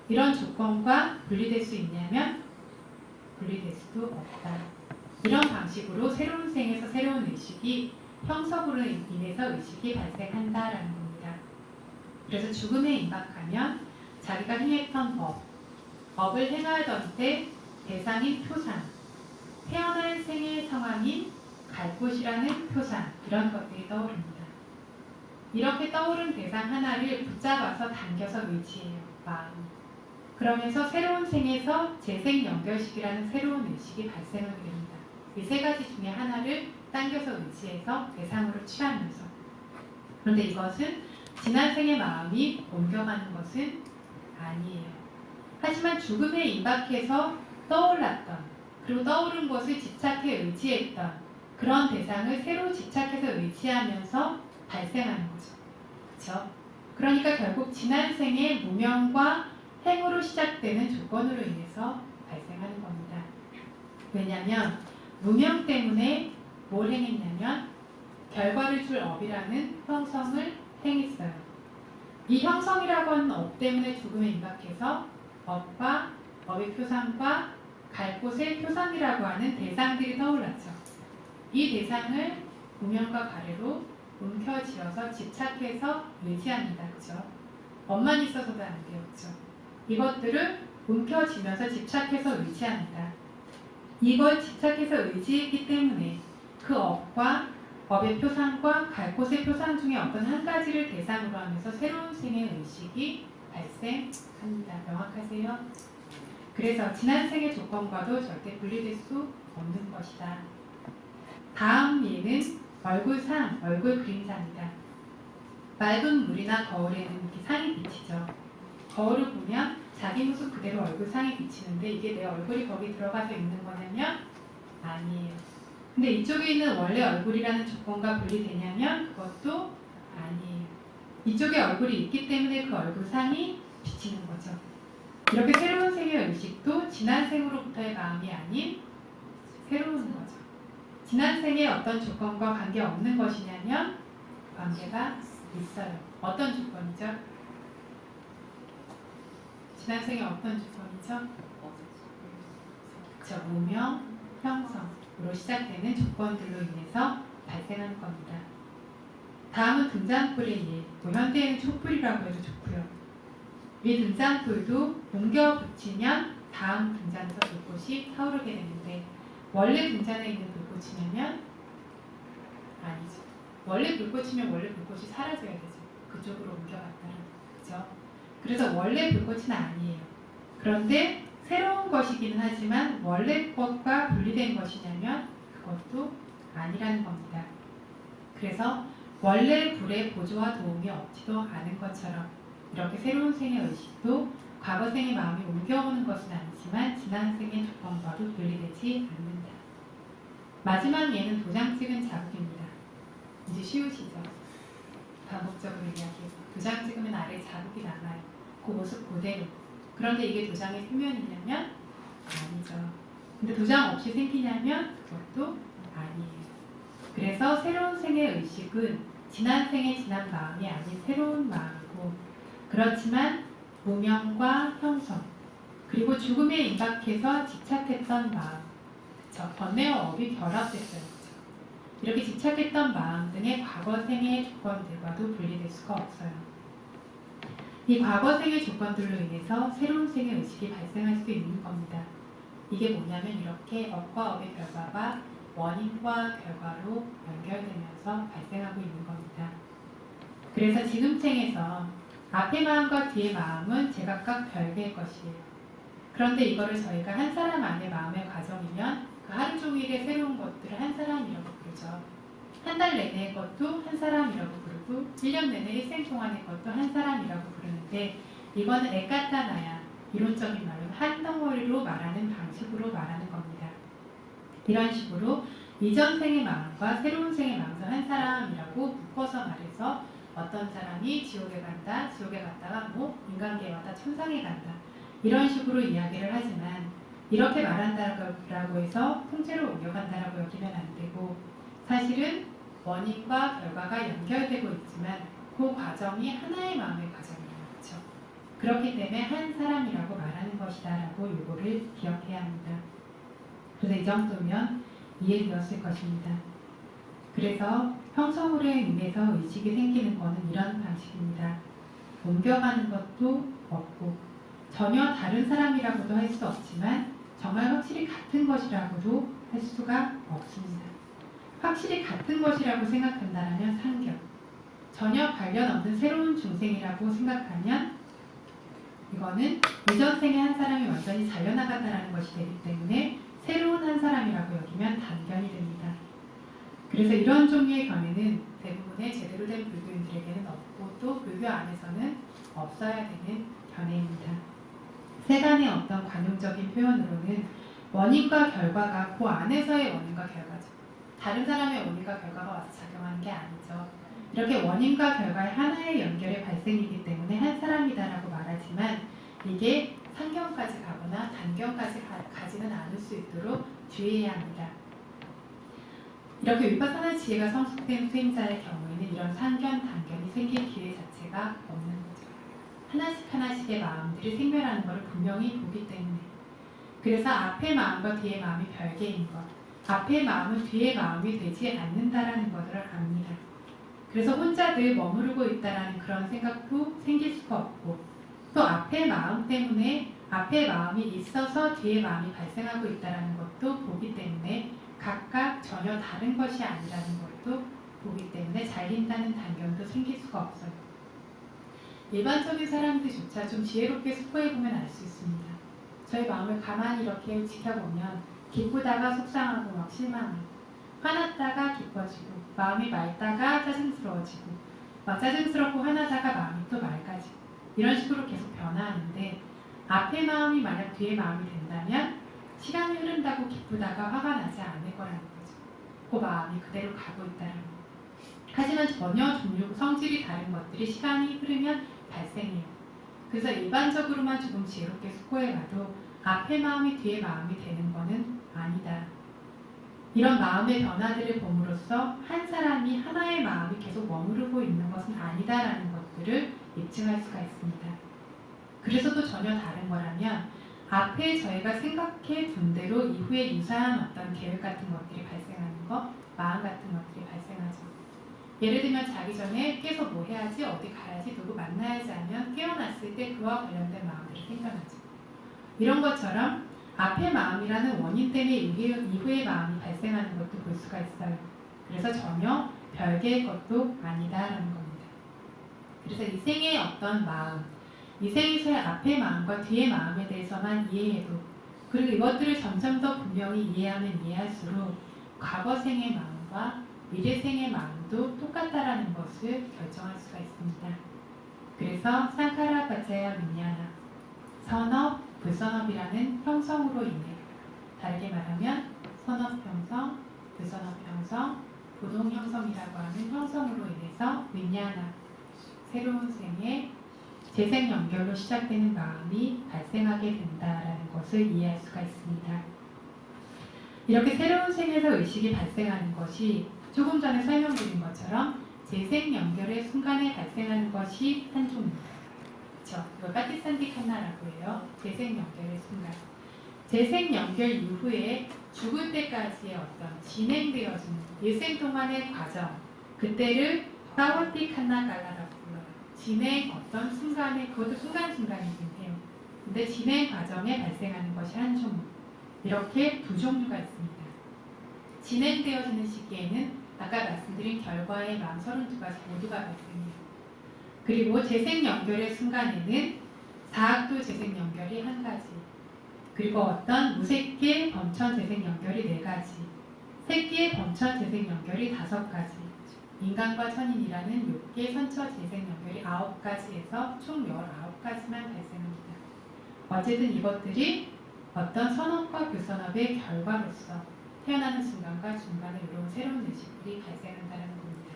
이런 조건과 분리될 수 있냐면 분리될 수도 없다. 이런 방식으로 새로운 생에서 새로운 의식이 형성으로 인해서 의식이 발생한다라는 겁니다. 그래서 죽음에 임박하면 자기가 행했던 업을 행하던 때 대상인 표상, 태어날 생의 상황인 갈 곳이라는 표상 이런 것들이 떠오릅니다. 이렇게 떠오른 대상 하나를 붙잡아서 당겨서 의지해요. 마음이. 그러면서 새로운 생에서 재생 연결식이라는 새로운 의식이 발생하게 됩니다. 이 세 가지 중에 하나를 당겨서 의지해서 대상으로 취하면서 그런데 이것은 지난 생의 마음이 옮겨가는 것은 아니에요. 하지만 죽음에 임박해서 떠올랐던 그리고 떠오른 것을 집착해 의지했던 그런 대상을 새로 집착해서 의지하면서 발생하는 거죠. 그렇죠? 그러니까 결국 지난 생의 무명과 행으로 시작되는 조건으로 인해서 발생하는 겁니다. 왜냐하면 무명 때문에 뭘 행했냐면 결과를 줄 업이라는 형성을 행했어요. 이 형성이라고 하는 업 때문에 죽음에 임박해서 업과 업의 표상과 갈 곳의 표상이라고 하는 대상들이 떠올랐죠. 이 대상을 무명과 가래로 움켜쥐어서 집착해서 의지합니다. 그렇죠? 업만 있어서도 안 돼요. 그렇죠? 이것들을 움켜쥐면서 집착해서 의지합니다. 이걸 집착해서 의지했기 때문에 그 업과 업의 표상과 갈 곳의 표상 중에 어떤 한 가지를 대상으로 하면서 새로운 생의 의식이 발생합니다. 명확하세요? 그래서 지난 생의 조건과도 절대 분리될 수 없는 것이다. 다음 예는 얼굴상, 얼굴 그림자입니다. 맑은 물이나 거울에는 이렇게 상이 비치죠. 거울을 보면 자기 모습 그대로 얼굴상이 비치는데 이게 내 얼굴이 거기 들어가서 있는 거냐면 아니에요. 근데 이쪽에 있는 원래 얼굴이라는 조건과 분리되냐면 그것도 아니에요. 이쪽에 얼굴이 있기 때문에 그 얼굴상이 비치는 거죠. 이렇게 새로운 생의 의식도 지난 생으로부터의 마음이 아닌 새로운 거죠. 지난 생에 어떤 조건과 관계없는 것이냐면 관계가 있어요. 어떤 조건이죠? 지난 생에 어떤 조건이죠? 그렇죠. 무명, 형성으로 시작되는 조건들로 인해서 발생하는 겁니다. 다음은 등잔불의 예. 현대에는 촛불이라고 해도 좋고요. 이 등잔불도 옮겨 붙이면 다음 등잔에서 불꽃이 타오르게 되는데 원래 등잔에 있는 불꽃이냐면 아니죠. 원래 불꽃이면 원래 불꽃이 사라져야 되죠. 그쪽으로 옮겨갔다는 그죠? 그래서 원래 불꽃은 아니에요. 그런데 새로운 것이기는 하지만 원래 것과 분리된 것이냐면 그것도 아니라는 겁니다. 그래서 원래 불의 보조와 도움이 없지도 않은 것처럼 이렇게 새로운 생의 의식도 과거 생의 마음이 옮겨오는 것은 아니지만 지난 생의 조건과도 분리되지 않는다. 마지막 예는 도장 찍은 자국입니다. 이제 쉬우시죠? 반복적으로 이야기해서 도장 찍으면 아래에 자국이 남아요. 그 모습 그대로. 그런데 이게 도장의 표면이냐면 아니죠. 근데 도장 없이 생기냐면 그것도 아니에요. 그래서 새로운 생의 의식은 지난 생의 지난 마음이 아닌 새로운 마음이고 그렇지만 무명과 형성 그리고 죽음에 임박해서 집착했던 마음 번뇌와 업이 결합됐어요. 그쵸? 이렇게 집착했던 마음 등의 과거 생의 조건들과도 분리될 수가 없어요. 이 과거 생의 조건들로 인해서 새로운 생의 의식이 발생할 수 있는 겁니다. 이게 뭐냐면 이렇게 업과 업의 결과가 원인과 결과로 연결되면서 발생하고 있는 겁니다. 그래서 지금 생에서 앞의 마음과 뒤의 마음은 제각각 별개의 것이에요. 그런데 이거를 저희가 한 사람 안의 마음의 과정이면 그 하루 종일의 새로운 것들을 한 사람이라고 부르죠. 한 달 내내의 것도 한 사람이라고 부르고 1년 내내 일생 동안의 것도 한 사람이라고 부르는데 이거는 에카타나야 이론적인 말로 한 덩어리로 말하는 방식으로 말하는 겁니다. 이런 식으로 이전 생의 마음과 새로운 생의 마음도 한 사람이라고 묶어서 말해서 어떤 사람이 지옥에 간다, 지옥에 갔다가 뭐 인간계에 왔다, 천상에 간다 이런 식으로 이야기를 하지만 이렇게 말한다라고 해서 통째로 옮겨간다라고 여기면 안 되고 사실은 원인과 결과가 연결되고 있지만 그 과정이 하나의 마음의 과정이에요. 그렇죠? 그렇기 때문에 한 사람이라고 말하는 것이다라고 요거를 기억해야 합니다. 그래서 이 정도면 이해되었을 것입니다. 그래서 형성으로 인해서 의식이 생기는 것은 이런 방식입니다. 옮겨가는 것도 없고 전혀 다른 사람이라고도 할 수 없지만 정말 확실히 같은 것이라고도 할 수가 없습니다. 확실히 같은 것이라고 생각한다면 상견, 전혀 관련 없는 새로운 중생이라고 생각하면 이거는 이전 생의 한 사람이 완전히 잘려나갔다는 것이 되기 때문에 새로운 한 사람이라고 여기면 단견이 됩니다. 그래서 이런 종류의 견해는 대부분의 제대로 된 불교인들에게는 없고 또 불교 안에서는 없어야 되는 견해입니다. 세간의 어떤 관용적인 표현으로는 원인과 결과가 그 안에서의 원인과 결과죠. 다른 사람의 원인과 결과가 와서 작용하는 게 아니죠. 이렇게 원인과 결과의 하나의 연결의 발생이기 때문에 한 사람이다라고 말하지만 이게 상경까지 가거나 단경까지 가지는 않을 수 있도록 주의해야 합니다. 이렇게 위파사나 지혜가 성숙된 수행자의 경우에는 이런 상견, 단견이 생길 기회 자체가 없는 거죠. 하나씩 하나씩의 마음들이 생멸하는 것을 분명히 보기 때문에. 그래서 앞의 마음과 뒤의 마음이 별개인 것, 앞의 마음은 뒤의 마음이 되지 않는다라는 것을 압니다. 그래서 혼자 늘 머무르고 있다라는 그런 생각도 생길 수가 없고, 또 앞의 마음 때문에 앞의 마음이 있어서 뒤의 마음이 발생하고 있다라는 것도 보기 때문에 각각 전혀 다른 것이 아니라는 것도 보기 때문에 잘린다는 단견도 생길 수가 없어요. 일반적인 사람들조차 좀 지혜롭게 숙고해보면 알 수 있습니다. 저희 마음을 가만히 이렇게 지켜보면 기쁘다가 속상하고 막 실망하고, 화났다가 기뻐지고, 마음이 맑다가 짜증스러워지고, 막 짜증스럽고 화나다가 마음이 또 맑아지고, 이런 식으로 계속 변화하는데, 앞의 마음이 만약 뒤의 마음이 된다면 시간이 흐른다고 기쁘다가 화가 나지 않을 거라는 거죠. 그 마음이 그대로 가고 있다는 거. 하지만 전혀 종류, 성질이 다른 것들이 시간이 흐르면 발생해요. 그래서 일반적으로만 조금 지혜롭게 숙고해봐도 앞의 마음이 뒤의 마음이 되는 거는 아니다. 이런 마음의 변화들을 봄으로써 한 사람이 하나의 마음이 계속 머무르고 있는 것은 아니다라는 것들을 입증할 수가 있습니다. 그래서 또 전혀 다른 거라면 앞에 저희가 생각해 둔 대로 이후에 유사한 어떤 계획 같은 것들이 발생하는 것, 마음 같은 것들이 발생하죠. 예를 들면 자기 전에 깨서 뭐 해야지, 어디 가야지, 누구 만나야지 하면 깨어났을 때 그와 관련된 마음들이 생겨나죠. 이런 것처럼 앞의 마음이라는 원인 때문에 이후의 마음이 발생하는 것도 볼 수가 있어요. 그래서 전혀 별개의 것도 아니다라는 겁니다. 그래서 이 생의 어떤 마음, 이 생에서의 앞의 마음과 뒤의 마음에 대해서만 이해해도, 그리고 이것들을 점점 더 분명히 이해하면 이해할수록 과거 생의 마음과 미래 생의 마음도 똑같다라는 것을 결정할 수가 있습니다. 그래서 상카라 파차야 윈냐나, 선업, 불선업이라는 형성으로 인해, 다르게 말하면 선업 형성, 불선업 형성, 부동 형성이라고 하는 형성으로 인해서 윈냐나, 새로운 생의 재생 연결로 시작되는 마음이 발생하게 된다라는 것을 이해할 수가 있습니다. 이렇게 새로운 생에서 의식이 발생하는 것이 조금 전에 설명드린 것처럼 재생 연결의 순간에 발생하는 것이 한 종입니다. 그렇죠? 이걸 파티산디 칸나라고 해요. 재생 연결의 순간. 재생 연결 이후에 죽을 때까지의 어떤 진행되어지는 일생 동안의 과정, 그때를 사와티 칸나갈라라고 불러요. 진행 어떤 순간에, 그것도 순간순간이긴 해요. 근데 진행 과정에 발생하는 것이 한 종류. 이렇게 두 종류가 있습니다. 진행되어지는 시기에는 아까 말씀드린 결과의 마음 32가지 모두가 발생해요. 그리고 재생 연결의 순간에는 사학도 재생 연결이 한 가지, 그리고 어떤 무색계 범천 재생 연결이 4가지, 색계 범천 재생 연결이 5가지, 인간과 천인이라는 6개 선처 재생 연결이 9가지에서 총 19가지만 발생합니다. 어쨌든 이것들이 어떤 선업과 교선업의 결과로서 태어나는 순간과 중간에 이런 새로운 의식들이 발생한다는 겁니다.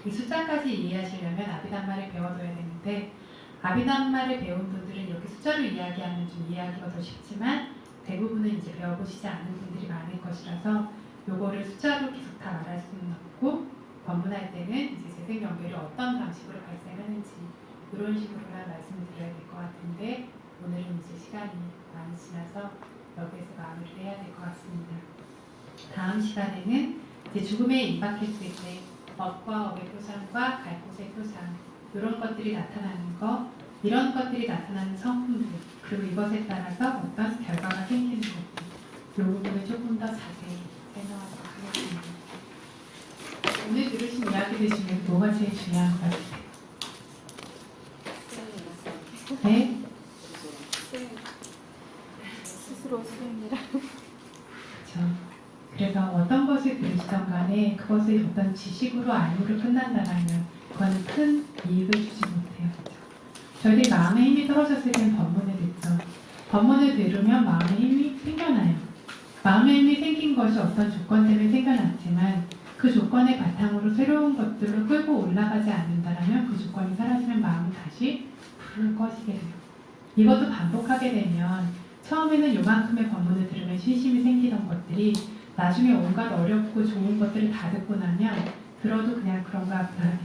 이 숫자까지 이해하시려면 아비담마를 배워둬야 되는데, 아비담마를 배운 분들은 이렇게 숫자로 이야기하면 좀 이해하기가 더 쉽지만 대부분은 이제 배워보시지 않은 분들이 많을 것이라서 요거를 숫자로 계속 다 말할 수는 없고, 법문할 때는 이제 재생 연결이 어떤 방식으로 발생하는지 이런 식으로만 말씀을 드려야 될 것 같은데, 오늘은 이제 시간이 많이 지나서 여기에서 마무리를 해야 될 것 같습니다. 다음 시간에는 이제 죽음에 임박했을 때 업과 업의 표상과 갈 곳의 표상, 이런 것들이 나타나는 것, 이런 것들이 나타나는 성품들, 그리고 이것에 따라서 어떤 결과가 생기는 것들, 이 부분을 조금 더 자세히 설명하도록 하겠습니다. 오늘 들으신 이야기들 중에 뭐가 제일 중요한 것 같아요? 네? 스스로 수행이라. 그렇죠. 그래서 어떤 것을 들으시던 간에 그것을 어떤 지식으로 알고를 끝난다면 그거는 큰 이익을 주지 못해요. 저희들이 마음의 힘이 떨어졌을 때는 법문을 듣죠. 법문을 들으면 마음의 힘이 생겨나요. 마음의 힘이 생긴 것이 어떤 조건 때문에 생겨났지만 그 조건의 바탕으로 새로운 것들로 끌고 올라가지 않는다라면 그 조건이 사라지면 마음이 다시 불을 꺼지게 돼요. 이것도 반복하게 되면 처음에는 요만큼의 법문을 들으면 신심이 생기던 것들이 나중에 온갖 어렵고 좋은 것들을 다 듣고 나면 들어도 그냥 그런가 보다.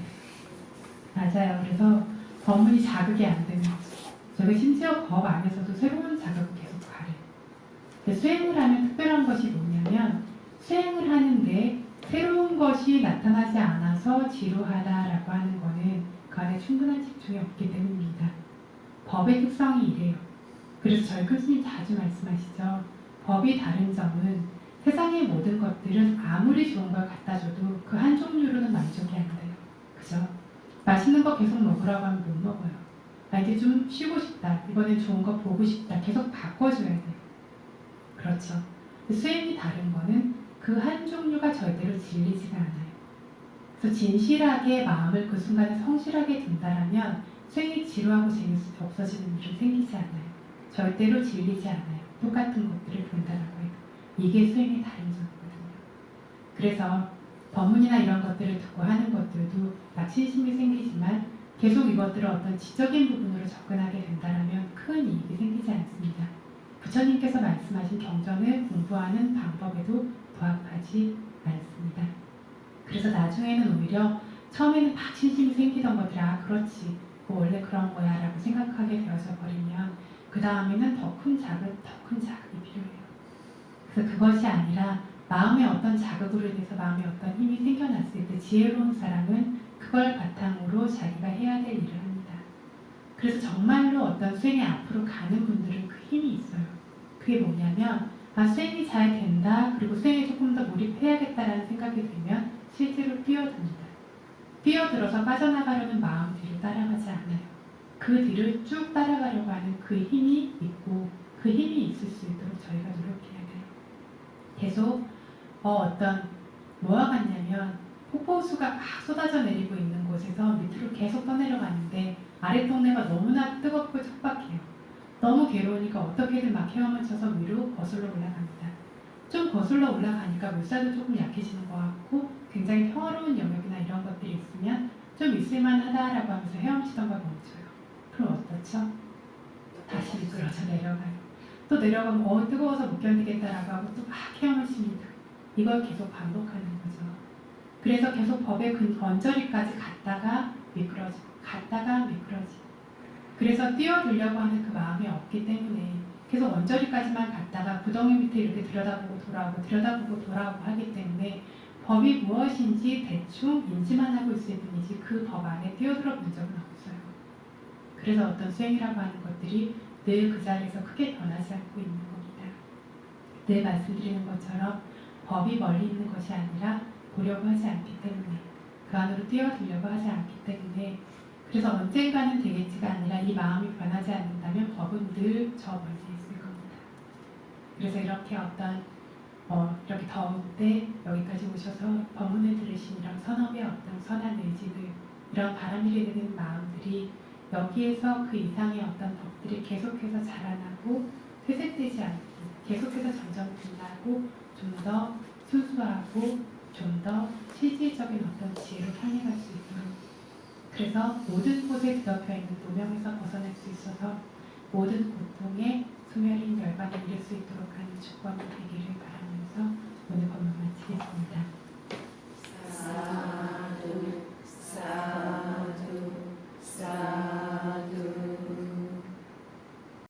맞아요. 그래서 법문이 자극이 안 되는 거죠. 저게 심지어 법 안에서도 새로운 자극을 계속 가래요. 수행을 하면 특별한 것이 뭐냐면 수행을 하는데 새로운 것이 나타나지 않아서 지루하다라고 하는 거는 그 안에 충분한 집중이 없기 때문입니다. 법의 특성이 이래요. 그래서 저희 교수님 자주 말씀하시죠. 법이 다른 점은 세상의 모든 것들은 아무리 좋은 걸 갖다 줘도 그 한 종류로는 만족이 안 돼요. 그죠? 맛있는 거 계속 먹으라고 하면 못 먹어요. 나 이제 좀 쉬고 싶다. 이번엔 좋은 거 보고 싶다. 계속 바꿔줘야 돼요. 그렇죠. 수행이 다른 거는 그 한 종류가 절대로 질리지가 않아요. 그래서 진실하게 마음을 그 순간에 성실하게 둔다라면 수행이 지루하고 재미없이 없어지는 일은 생기지 않아요. 절대로 질리지 않아요. 똑같은 것들을 본다라고 해요. 이게 수행의 다른 점이거든요. 그래서 법문이나 이런 것들을 듣고 하는 것들도 낙신심이 생기지만 계속 이것들을 어떤 지적인 부분으로 접근하게 된다면 큰 이익이 생기지 않습니다. 부처님께서 말씀하신 경전을 공부하는 방법에도 부합하지 않습니다. 그래서 나중에는 오히려 처음에는 막 신심이 생기던 것들이 그렇지 원래 그런 거야 라고 생각하게 되어져 버리면 그 다음에는 더 큰 자극이 필요해요. 그래서 그것이 아니라 마음의 어떤 자극으로 인해서 마음에 어떤 힘이 생겨났을 때 지혜로운 사람은 그걸 바탕으로 자기가 해야 될 일을 합니다. 그래서 정말로 어떤 수행에 앞으로 가는 분들은 그 힘이 있어요. 그게 뭐냐면 수행이 잘 된다 그리고 수행에 조금 더 몰입해야겠다라는 생각이 들면 실제로 뛰어듭니다. 뛰어들어서 빠져나가려는 마음 뒤를 따라가지 않아요. 그 뒤를 쭉 따라가려고 하는 그 힘이 있고 그 힘이 있을 수 있도록 저희가 노력해야 돼요. 계속 어떤 뭐와 같냐면 폭포수가 막 쏟아져 내리고 있는 곳에서 밑으로 계속 떠내려가는데 아랫동네가 너무나 뜨겁고 척박해요. 너무 괴로우니까 어떻게든 막 헤엄을 쳐서 위로 거슬러 올라갑니다. 좀 거슬러 올라가니까 물살도 조금 약해지는 것 같고 굉장히 평화로운 영역이나 이런 것들이 있으면 좀 있을만하다라고 하면서 헤엄치던 걸 멈춰요. 그럼 어떻죠? 다시 미끄러져 내려가요. 또 내려가면 뜨거워서 못 견디겠다라고 하고 또 막 헤엄을 칩니다. 이걸 계속 반복하는 거죠. 그래서 계속 법의 언저리까지 갔다가 미끄러지고 갔다가 미끄러지고 그래서 뛰어들려고 하는 그 마음이 없기 때문에 계속 언저리까지만 갔다가 구덩이 밑에 이렇게 들여다보고 돌아오고 들여다보고 돌아오고 하기 때문에 법이 무엇인지 대충 인지만 하고 있을 뿐이지 그 법 안에 뛰어들어 본 적은 없어요. 그래서 어떤 수행이라고 하는 것들이 늘 그 자리에서 크게 변하지 않고 있는 겁니다. 늘 말씀드리는 것처럼 법이 멀리 있는 것이 아니라 보려고 하지 않기 때문에 그 안으로 뛰어들려고 하지 않기 때문에 그래서 언젠가는 되겠지가 아니라 이 마음이 변하지 않는다면 법은 늘 저 멀리 있을 겁니다. 그래서 이렇게 이렇게 더울 때 여기까지 오셔서 법문을 들으신 이런 선업의 어떤 선한 의지들 이런 바람이 되는 마음들이 여기에서 그 이상의 어떤 법들이 계속해서 자라나고 퇴색되지 않고 계속해서 점점 빛나고 좀 더 순수하고 좀 더 실질적인 어떤 지혜로 향해갈 수 있도록 그래서 모든 곳에 뒤덮여 있는 노명에서 벗어날 수 있어서 모든 고통의 소멸인 열반을 이룰 수 있도록 하는 주권이 되기를 바라면서 오늘 법문 마치겠습니다.